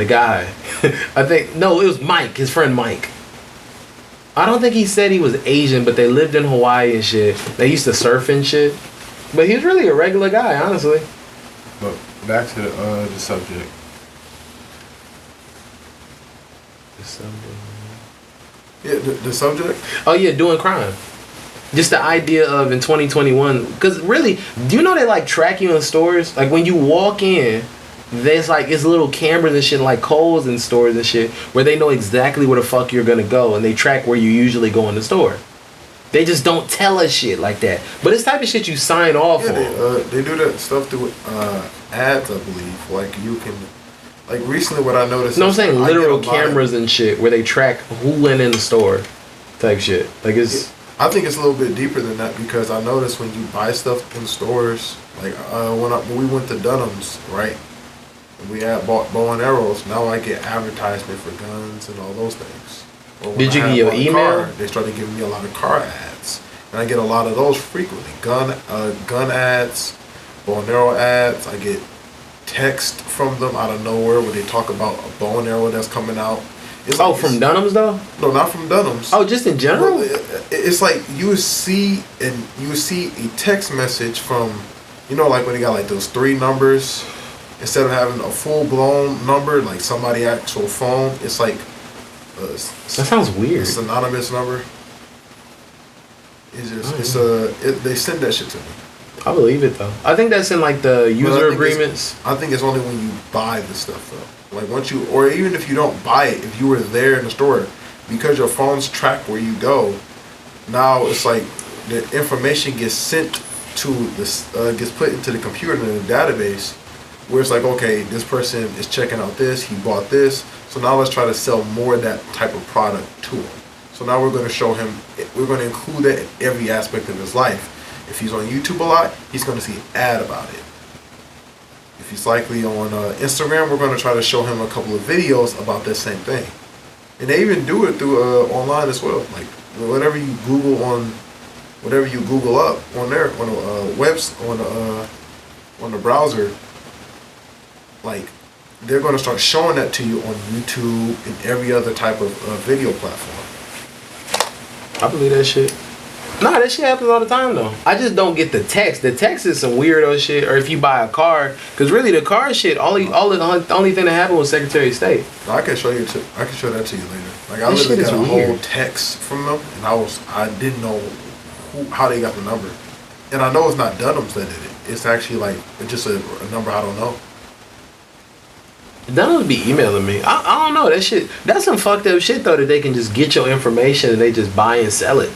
guy, I think it was Mike. His friend Mike. I don't think he said he was Asian, but they lived in Hawaii and shit. They used to surf and shit. But he's really a regular guy, honestly. But back to the subject. Yeah, the subject? Oh, yeah, doing crime. Just the idea of in 2021. Because really, do you know they like track you in stores? Like when you walk in, there's like, it's little cameras and shit like Kohl's in stores and shit where they know exactly where the fuck you're going to go and they track where you usually go in the store. They just don't tell us shit like that. But it's type of shit you sign off on. They do that stuff through ads, I believe. Like you can, like recently what I noticed. No, I'm saying literal cameras and shit where they track who went in the store, type shit. Like it's. I think it's a little bit deeper than that because I noticed when you buy stuff in stores, like when we went to Dunham's, right? We had bought bow and arrows. Now I get advertisement for guns and all those things. Did you get your email? They started giving me a lot of car ads, and I get a lot of those frequently. Gun ads, bow and arrow ads. I get text from them out of nowhere where they talk about a bow and arrow that's coming out. It's like, from Dunham's though? No, not from Dunham's. Oh, just in general? Well, it's like you would see a text message from, you know, like when they got like those 3 numbers instead of having a full blown number like somebody's actual phone. It's like that sounds weird. It's an anonymous number. It's just they send that shit to me. I believe it though. I think that's in like the user agreements. I think it's only when you buy the stuff though. Like once you, or even if you don't buy it, if you were there in the store, because your phones track where you go, now it's like the information gets sent to this, gets put into the computer in the database, where it's like, okay, this person is checking out this, he bought this, so now let's try to sell more of that type of product to him. So now we're going to show him, we're going to include that in every aspect of his life. If he's on YouTube a lot, he's going to see an ad about it. If he's likely on Instagram, we're going to try to show him a couple of videos about that same thing. And they even do it through online as well. Like whatever you Google up on there on the on the browser, like they're going to start showing that to you on YouTube and every other type of video platform. I believe that shit. Nah, that shit happens all the time though. I just don't get the text. The text is some weirdo shit. Or if you buy a car, because really the car shit, the only thing that happened was Secretary of State. I can show that to you later. Like I This literally shit got a is weird. whole text from them, and I didn't know how they got the number, and I know it's not Dunham's that did it. It's actually like it's just a number I don't know. Dunham's be emailing me. I don't know that shit. That's some fucked up shit though, that they can just get your information and they just buy and sell it.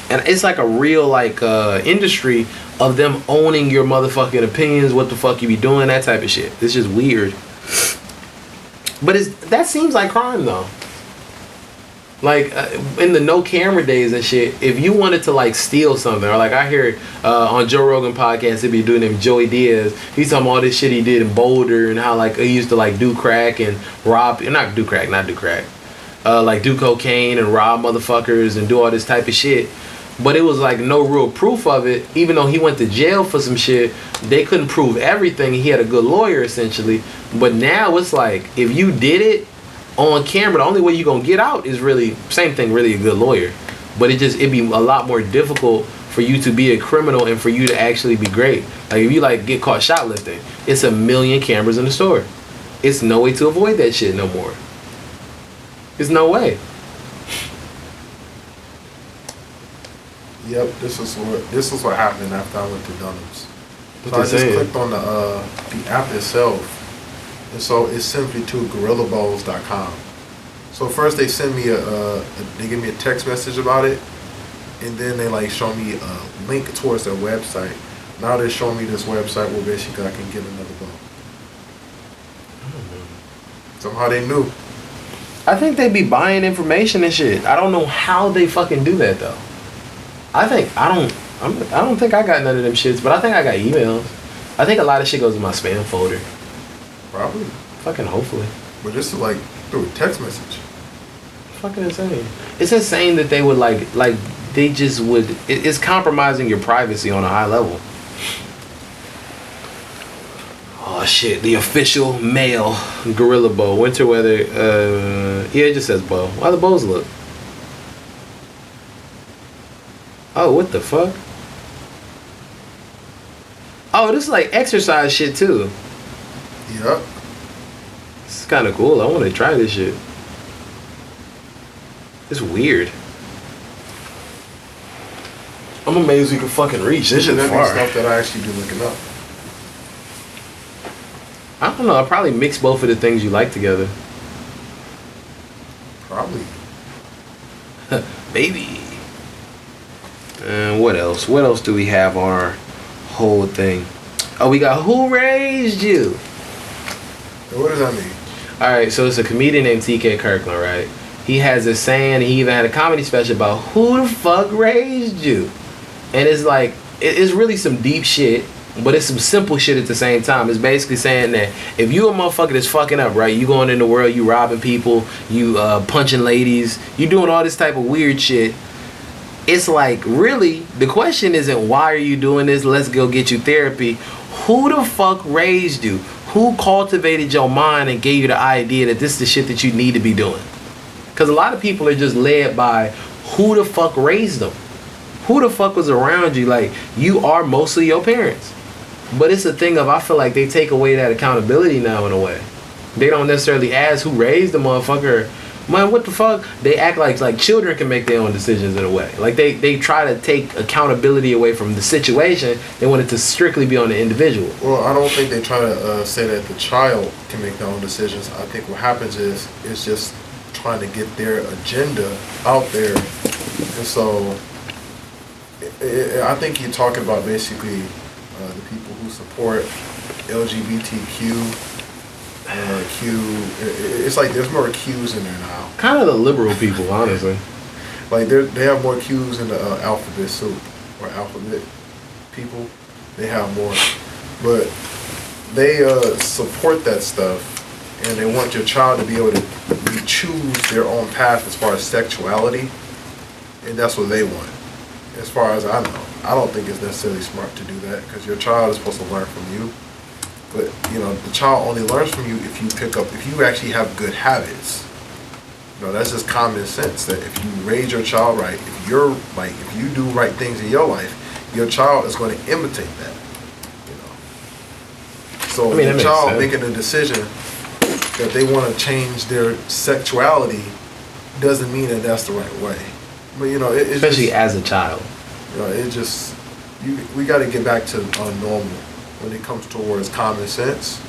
And it's like a real like industry of them owning your motherfucking opinions, what the fuck you be doing, that type of shit. It's just weird. But that seems like crime though. Like in the no camera days and shit, if you wanted to like steal something, or like I hear on Joe Rogan podcast, they be doing him Joey Diaz. He's talking about all this shit he did in Boulder and how like he used to like do crack and rob, not do crack, like do cocaine and rob motherfuckers and do all this type of shit. But it was like no real proof of it. Even though he went to jail for some shit, they couldn't prove everything. He had a good lawyer essentially. But now it's like if you did it on camera, the only way you gonna get out is really same thing, really a good lawyer. But it'd be a lot more difficult for you to be a criminal and for you to actually be great. Like if you like get caught shoplifting, it's 1 million cameras in the store. It's no way to avoid that shit no more. There's no way. Yep, this is what happened after I went to Dunham's. So I just clicked on the app itself. And so it's simply to GorillaBowls.com. So first they send me they give me a text message about it, and then they like show me a link towards their website. Now they're showing me this website where basically I can get another bow. Somehow they knew. I think they be buying information and shit. I don't know how they fucking do that though. I don't think I got none of them shits, but I think I got emails. I think a lot of shit goes in my spam folder. Probably. Fucking hopefully. But this is like through a text message. Fucking insane. It's insane that they would like they just would. It's compromising your privacy on a high level. Oh shit! The official male gorilla bow, winter weather. Yeah, it just says bow. Why the bows look? Oh, what the fuck? Oh, this is like exercise shit too. Yep. This is kind of cool. I want to try this shit. It's weird. I'm amazed we can fucking reach this shit far. Stuff that I actually be looking up. I don't know. I'll probably mix both of the things you like together. Probably. Baby. And what else? What else do we have on our whole thing? Oh, we got Who Raised You? What does that mean? Alright, so it's a comedian named TK Kirkland, right? He has a saying, he even had a comedy special about who the fuck raised you? And it's like, it's really some deep shit, but it's some simple shit at the same time. It's basically saying that if you a motherfucker that's fucking up, right? You going in the world, you robbing people, you punching ladies, you doing all this type of weird shit. It's like, really, the question isn't why are you doing this? Let's go get you therapy. Who the fuck raised you? Who cultivated your mind and gave you the idea that this is the shit that you need to be doing? Because a lot of people are just led by who the fuck raised them. Who the fuck was around you? Like, you are mostly your parents. But it's a thing of, I feel like they take away that accountability now in a way. They don't necessarily ask who raised the motherfucker. Man, what the fuck? They act like children can make their own decisions in a way. Like they try to take accountability away from the situation. They want it to strictly be on the individual. Well, I don't think they try to say that the child can make their own decisions. I think what happens is it's just trying to get their agenda out there. And so I think you're talking about basically the people who support LGBTQ. It's like there's more Q's in there now. Kind of the liberal people, honestly. Like they have more Q's in the alphabet soup, or alphabet people. They have more, but they support that stuff, and they want your child to be able to choose their own path as far as sexuality, and that's what they want. As far as I know, I don't think it's necessarily smart to do that, because your child is supposed to learn from you. But the child only learns from you if you actually have good habits. That's just common sense. That if you raise your child right, if you do right things in your life, your child is going to imitate that. So the child making a decision that they want to change their sexuality doesn't mean that that's the right way. But it's especially just, as a child. we got to get back to normal when it comes towards common sense,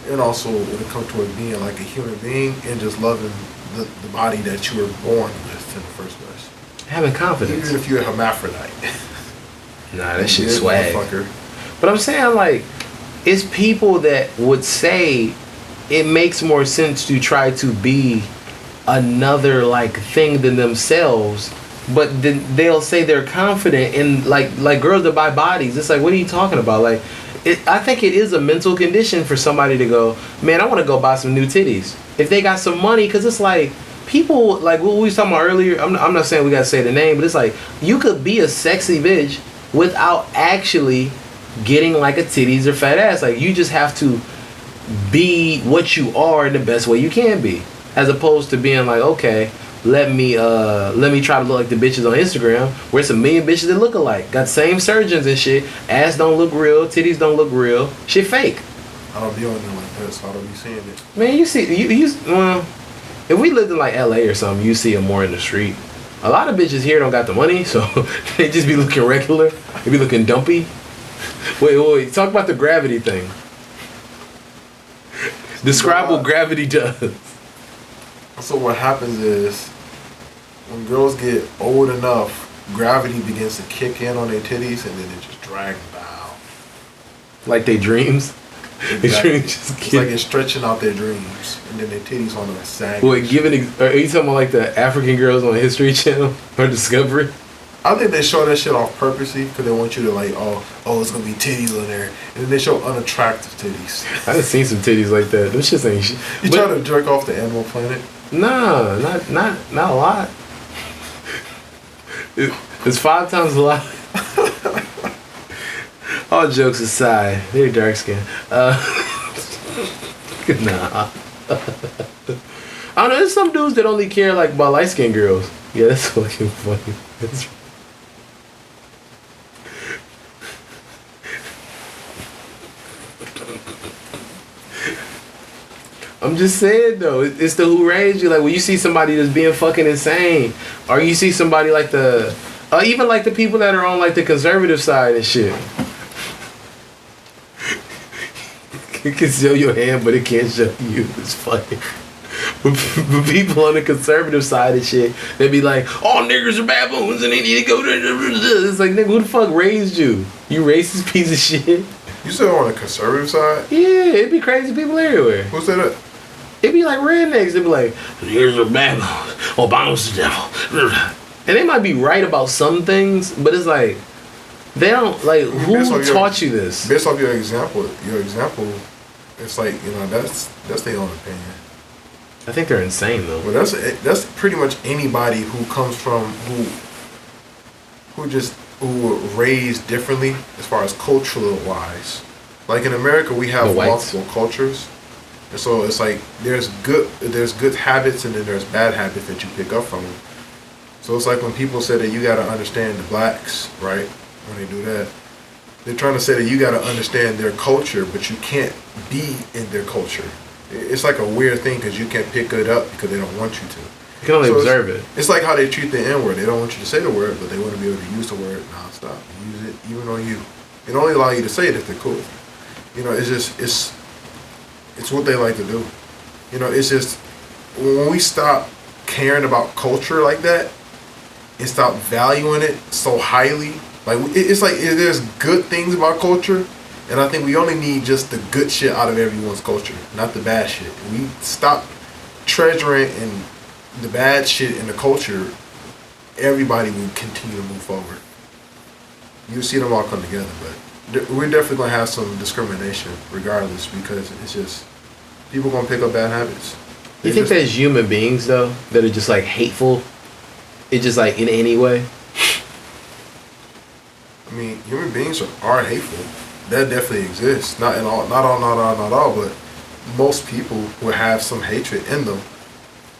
and also when it comes towards being like a human being and just loving the body that you were born with in the first place. Having confidence. Even if you're a hermaphrodite. Nah, that shit's swag. But I'm saying, like, it's people that would say it makes more sense to try to be another, like, thing than themselves, but then they'll say they're confident in, like girls that buy bodies. It's like, what are you talking about? Like, I think it is a mental condition for somebody to go, man, I want to go buy some new titties. If they got some money, because it's like, people, like what we was talking about earlier, I'm not saying we got to say the name, but it's like, you could be a sexy bitch without actually getting like a titties or fat ass. Like, you just have to be what you are in the best way you can be, as opposed to being like, okay, let me try to look like the bitches on Instagram, where it's a million bitches that look alike, got the same surgeons and shit, ass don't look real, titties don't look real, shit fake. I don't be on there like that, so I don't be seeing it. Man, you see, well, if we lived in like LA or something, you see them more in the street. A lot of bitches here don't got the money, so they just be looking regular. They be looking dumpy. Wait, talk about the gravity thing. Describe what gravity does. So what happens is, when girls get old enough, gravity begins to kick in on their titties, and then it just drag them down. Like they dreams? Exactly. It's like it's stretching out their dreams, and then their titties on them sagging. Wait, are you talking about like the African girls on History Channel or Discovery? I think they show that shit off purposely, because they want you to like, oh, it's gonna be titties on there, and then they show unattractive titties. I done seen some titties like that. Them shits ain't shit. You try to jerk off the Animal Planet? Nah, not a lot. It's 5 times a lot. All jokes aside, they're dark skinned. Nah. I don't know, there's some dudes that only care like about light skinned girls. Yeah, that's fucking funny. I'm just saying though, it's the who raised you. Like when you see somebody that's being fucking insane, or you see somebody like even like the people that are on like the conservative side and shit. It can show your hand, but it can't show you. It's funny. But people on the conservative side and shit, they be like, all niggers are baboons and they need to go to... It's like, nigga, who the fuck raised you? You racist piece of shit. You said on the conservative side? Yeah, it'd be crazy people everywhere. Who said that? It'd be like rednecks. It'd be like, niggers are baboons. Obama's the devil. And they might be right about some things, but it's like, they don't, like, who taught you this? Based off your example, it's like, that's their own opinion. I think they're insane though. Well, that's pretty much anybody who comes from who were raised differently as far as cultural wise. Like in America, we have multiple cultures, and so it's like there's good habits and then there's bad habits that you pick up from them. So it's like when people say that you got to understand the blacks, right? When they do that, they're trying to say that you got to understand their culture, but you can't be in their culture. It's like a weird thing because you can't pick it up because they don't want you to. You can only observe it. It's like how they treat the N-word. They don't want you to say the word, but they want to be able to use the word nonstop. Use it even on you. They only allow you to say it if they're cool. It's what they like to do. It's just when we stop caring about culture like that and stop valuing it so highly, like it's like there's good things about culture. And I think we only need just the good shit out of everyone's culture, not the bad shit. We stop treasuring and the bad shit in the culture, everybody will continue to move forward. You'll see them all come together, but we're definitely gonna have some discrimination regardless, because it's just people gonna pick up bad habits. You think there's human beings though that are just like hateful? It's just like in any way. I mean, human beings are hateful. That definitely exists. Not all, but most people will have some hatred in them.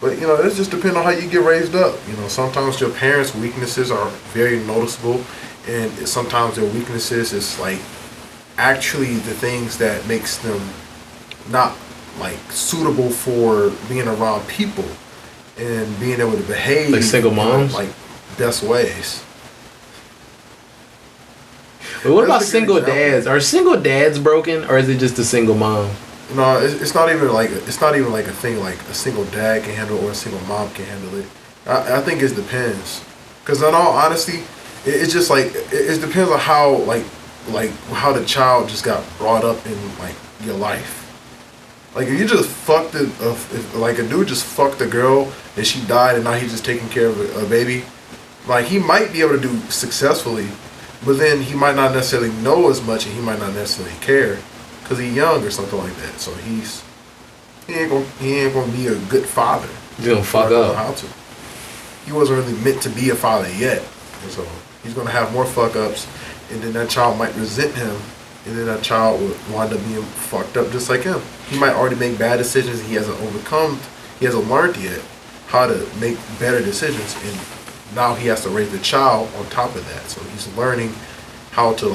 But you know, it just depends on how you get raised up. You know, sometimes your parents' weaknesses are very noticeable, and sometimes their weaknesses is like actually the things that makes them not like suitable for being around people and being able to behave like single moms, like best ways. But what about single dads? Are single dads broken, or is it just a single mom? No, it's not even like a thing like a single dad can handle or a single mom can handle it. I think it depends, because in all honesty, it's just like it depends on how like how the child just got brought up in like your life. Like if you just fucked it, if like a dude just fucked a girl and she died and now he's just taking care of a baby, like he might be able to do successfully, but then he might not necessarily know as much and he might not necessarily care because he's young or something like that. So he ain't gonna be a good father. He's gonna fuck up. How to? He wasn't really meant to be a father yet, and so he's gonna have more fuck ups, and then that child might resent him, and then that child would wind up being fucked up just like him. He might already make bad decisions. He hasn't learned yet how to make better decisions, and now he has to raise the child on top of that. So he's learning how to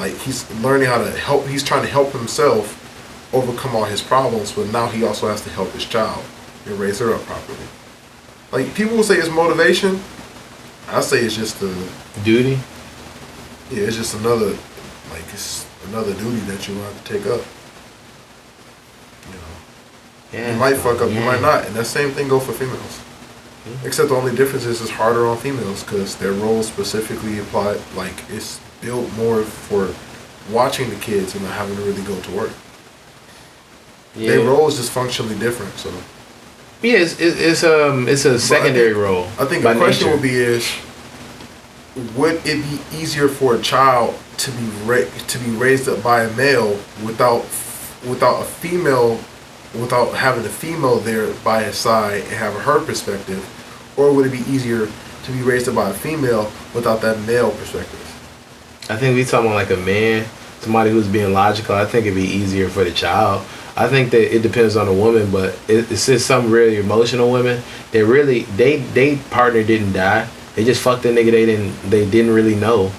help. He's trying to help himself overcome all his problems, but now he also has to help his child and raise her up properly. Like people will say it's motivation. I say it's just a duty. Yeah, it's just another duty that you have to take up. You know, yeah, you might fuck up, you might not, and that same thing go for females. Except the only difference is it's harder on females because their roles specifically apply. Like it's built more for watching the kids and not having to really go to work. Yeah. Their role is just functionally different. So yeah, it's a secondary role. I think the question would be would it be easier for a child to be raised up by a male without having a female there by his side and having her perspective, or would it be easier to be raised up by a female without that male perspective? I think we talking about like a man, somebody who's being logical. I think it'd be easier for the child. I think that it depends on the woman, but it's just some really emotional women. They really they partner didn't die. They just fucked the nigga they didn't really know.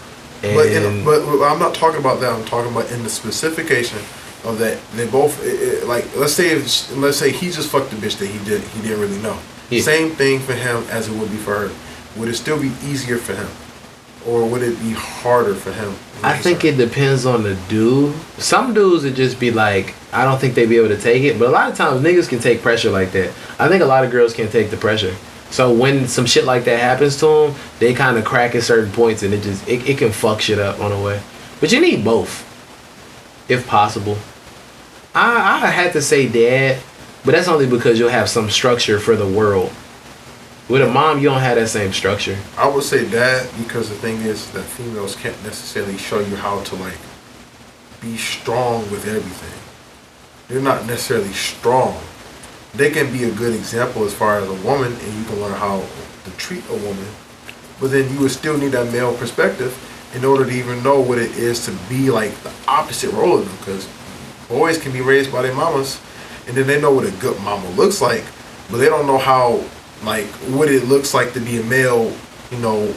And but I'm not talking about that. I'm talking about in the specification of that they both like let's say he just fucked the bitch that he didn't really know. Yeah. Same thing for him as it would be for her. Would it still be easier for him, or would it be harder for him? I think it depends on the dude. Some dudes would just be like, I don't think they'd be able to take it. But a lot of times niggas can take pressure like that. I think a lot of girls can take the pressure. So when some shit like that happens to them, they kind of crack at certain points, and it can fuck shit up on the way. But you need both, if possible. I had to say dad, but that's only because you'll have some structure for the world. With a mom, you don't have that same structure. I would say dad because the thing is that females can't necessarily show you how to like be strong with everything. They're not necessarily strong. They can be a good example as far as a woman, and you can learn how to treat a woman. But then you would still need that male perspective in order to even know what it is to be like the opposite role of them. Because boys can be raised by their mamas, and then they know what a good mama looks like, but they don't know how, like, what it looks like to be a male, you know,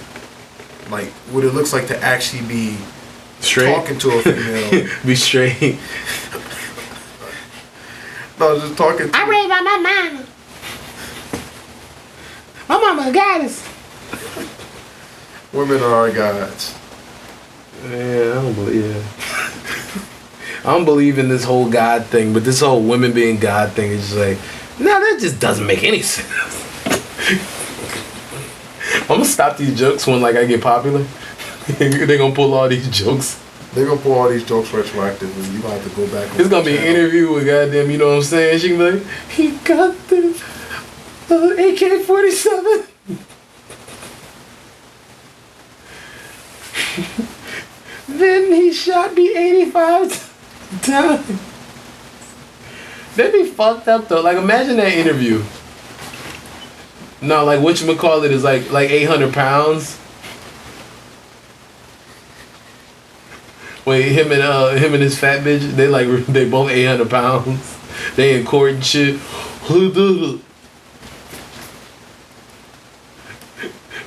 like, what it looks like to actually be straight, talking to a female. Be straight. No, just talking to I raised by my mama. My mama a goddess. Women are our gods. Yeah, I don't believe it. I don't believe in this whole God thing, but this whole women being God thing is just like, that just doesn't make any sense. I'm gonna stop these jokes when like I get popular. They're gonna pull all these jokes. They're gonna pull all these jokes retroactively. You're gonna have to go back. It's gonna be an interview with goddamn, you know what I'm saying? She can be like, he got the AK-47. Then And he shot me 85 times. That'd be fucked up though. Like imagine that interview. No, like whatchamacallit is like 800 pounds. Wait, him and his fat bitch, they both 800 pounds. They in court and shit.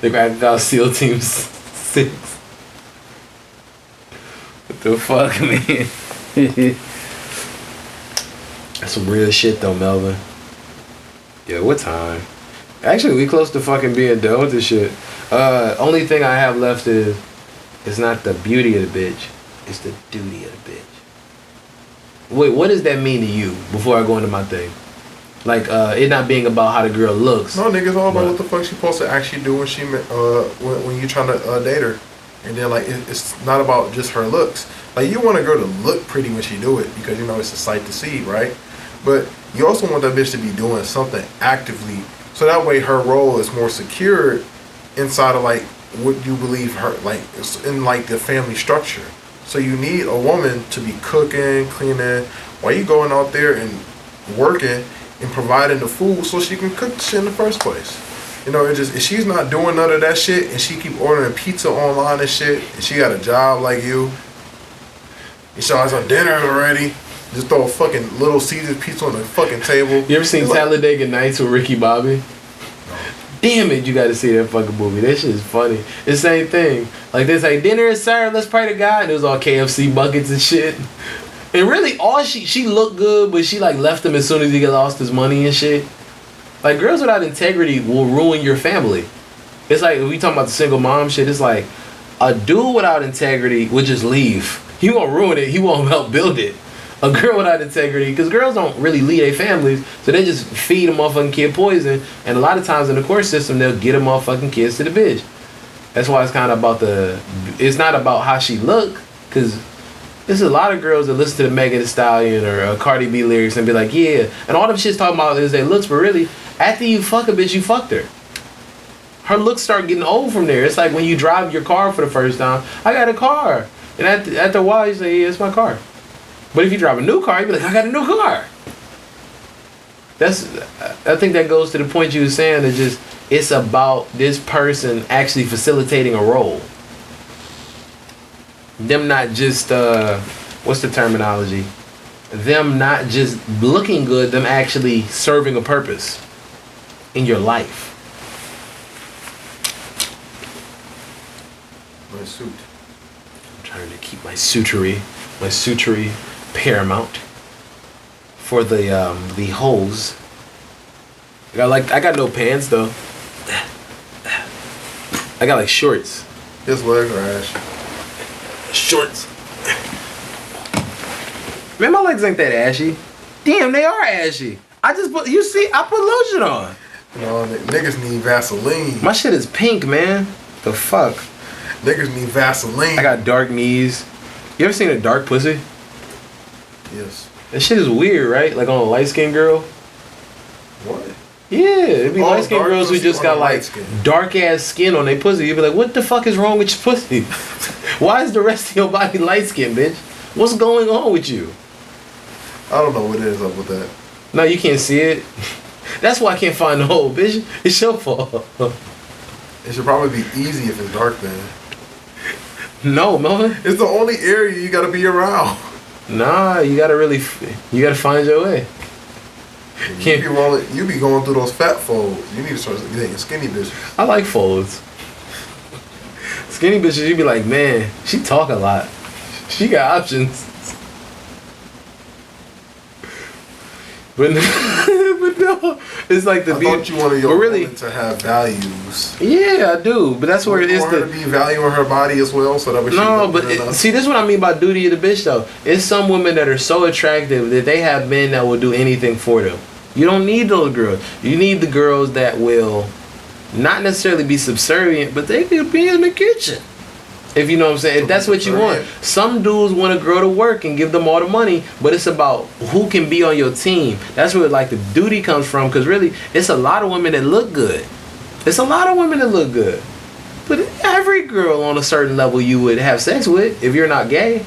They got SEAL Team 6. What the fuck, man? That's some real shit though, Melvin. Yeah, what time? Actually, we close to fucking being done with this shit. Only thing I have left is it's not the beauty of the bitch, it's the duty of the bitch. Wait, what does that mean to you before I go into my thing? Like, it not being about how the girl looks. No, nigga, it's all about what the fuck she supposed to actually do when when you trying to date her. And then, like, it's not about just her looks. Like, you want a girl to look pretty when she do it because, you know, it's a sight to see, right? But you also want that bitch to be doing something actively so that way her role is more secure inside of, like, what you believe her, like, in, like, the family structure. So you need a woman to be cooking, cleaning, while you going out there and working and providing the food so she can cook the shit in the first place. You know, it just, if she's not doing none of that shit and she keep ordering pizza online and shit, and she got a job like you saw us on dinner already, just throw a fucking Little Caesars pizza on the fucking table. You ever seen Talladega Nights with Ricky Bobby? No. Damn it, you gotta see that fucking movie. That shit is funny. It's the same thing. Like, they say, dinner is served, let's pray to God. And it was all KFC buckets and shit. And really, all she looked good, but she, like, left him as soon as he lost his money and shit. Like, girls without integrity will ruin your family. It's like, if we talking about the single mom shit, it's like, a dude without integrity would just leave. He won't ruin it. He won't help build it. A girl without integrity, because girls don't really lead their families, so they just feed a motherfucking kid poison, and a lot of times in the court system, they'll get a motherfucking kids to the bitch. That's why it's kind of about it's not about how she look, because there's a lot of girls that listen to the Megan Thee Stallion or Cardi B lyrics and be like, yeah, and all them shit's talking about is their looks, but really, after you fuck a bitch, you fucked her. Her looks start getting old from there. It's like when you drive your car for the first time. I got a car. And after a while, you say, yeah, it's my car. But if you drive a new car, you be like, I got a new car. I think that goes to the point you were saying that just, it's about this person actually facilitating a role. Them not just, what's the terminology? Them not just looking good, them actually serving a purpose in your life. My suit. I'm trying to keep my sutury paramount for the holes. I got no pants though. I got like shorts. His legs are ashy. Shorts. Man, my legs ain't that ashy. Damn, they are ashy. I put lotion on. No, niggas need Vaseline. My shit is pink, man. The fuck? Niggas need Vaseline. I got dark knees. You ever seen a dark pussy? Yes. That shit is weird, right? Like on a light-skinned girl. What? Yeah, it'd be light-skinned girls who just got like dark-ass skin on their pussy. You'd be like, what the fuck is wrong with your pussy? Why is the rest of your body light-skinned, bitch? What's going on with you? I don't know what is up with that. No, you can't see it. That's why I can't find the hole, bitch. It's your fault. It should probably be easy if it's dark then. No, Melvin. It's the only area you gotta be around. Nah, you gotta find your way. You be going through those fat folds. You need to start getting skinny bitches. I like folds. Skinny bitches, you be like, man, she talk a lot. She got options. But no, it's like the I thought you wanted your woman to have values. Yeah, I do, but that's where it is. You want her to be valuing her body as well, so that see, this is what I mean by duty of the bitch though. It's some women that are so attractive that they have men that will do anything for them. You don't need those girls. You need the girls that will not necessarily be subservient, but they could be in the kitchen. If you know what I'm saying, if that's what you want. Some dudes want a girl to work and give them all the money, but it's about who can be on your team. That's where like the duty comes from, because really, it's a lot of women that look good. It's a lot of women that look good, but every girl on a certain level you would have sex with if you're not gay.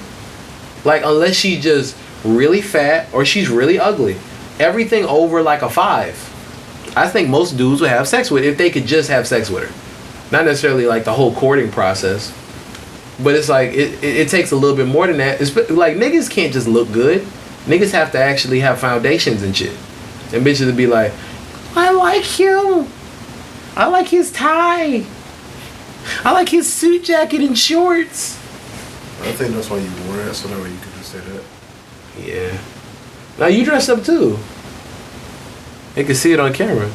Like, unless she's just really fat or she's really ugly. Everything over like a 5, I think most dudes would have sex with if they could just have sex with her. Not necessarily like the whole courting process. But it's like, it takes a little bit more than that. It's like, niggas can't just look good. Niggas have to actually have foundations and shit. And bitches would be like, I like him. I like his tie. I like his suit jacket and shorts. I think that's why you wore it, so that way you could just say that. Yeah. Now you dress up too. They can see it on camera.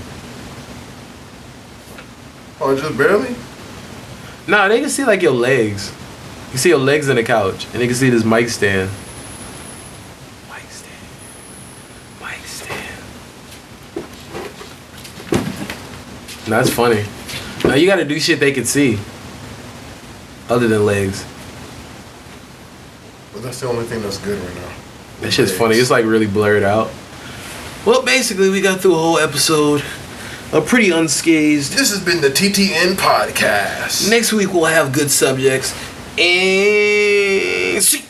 Oh, just barely? Nah, they can see like your legs. You can see your legs on the couch, and they can see this mic stand. Mic stand. Mic stand. That's funny. Now you gotta do shit they can see. Other than legs. But that's the only thing that's good right now. That shit's funny. It's like really blurred out. Well, basically, we got through a whole episode. A pretty unscathed. This has been the TTN podcast. Next week we'll have good subjects. And see.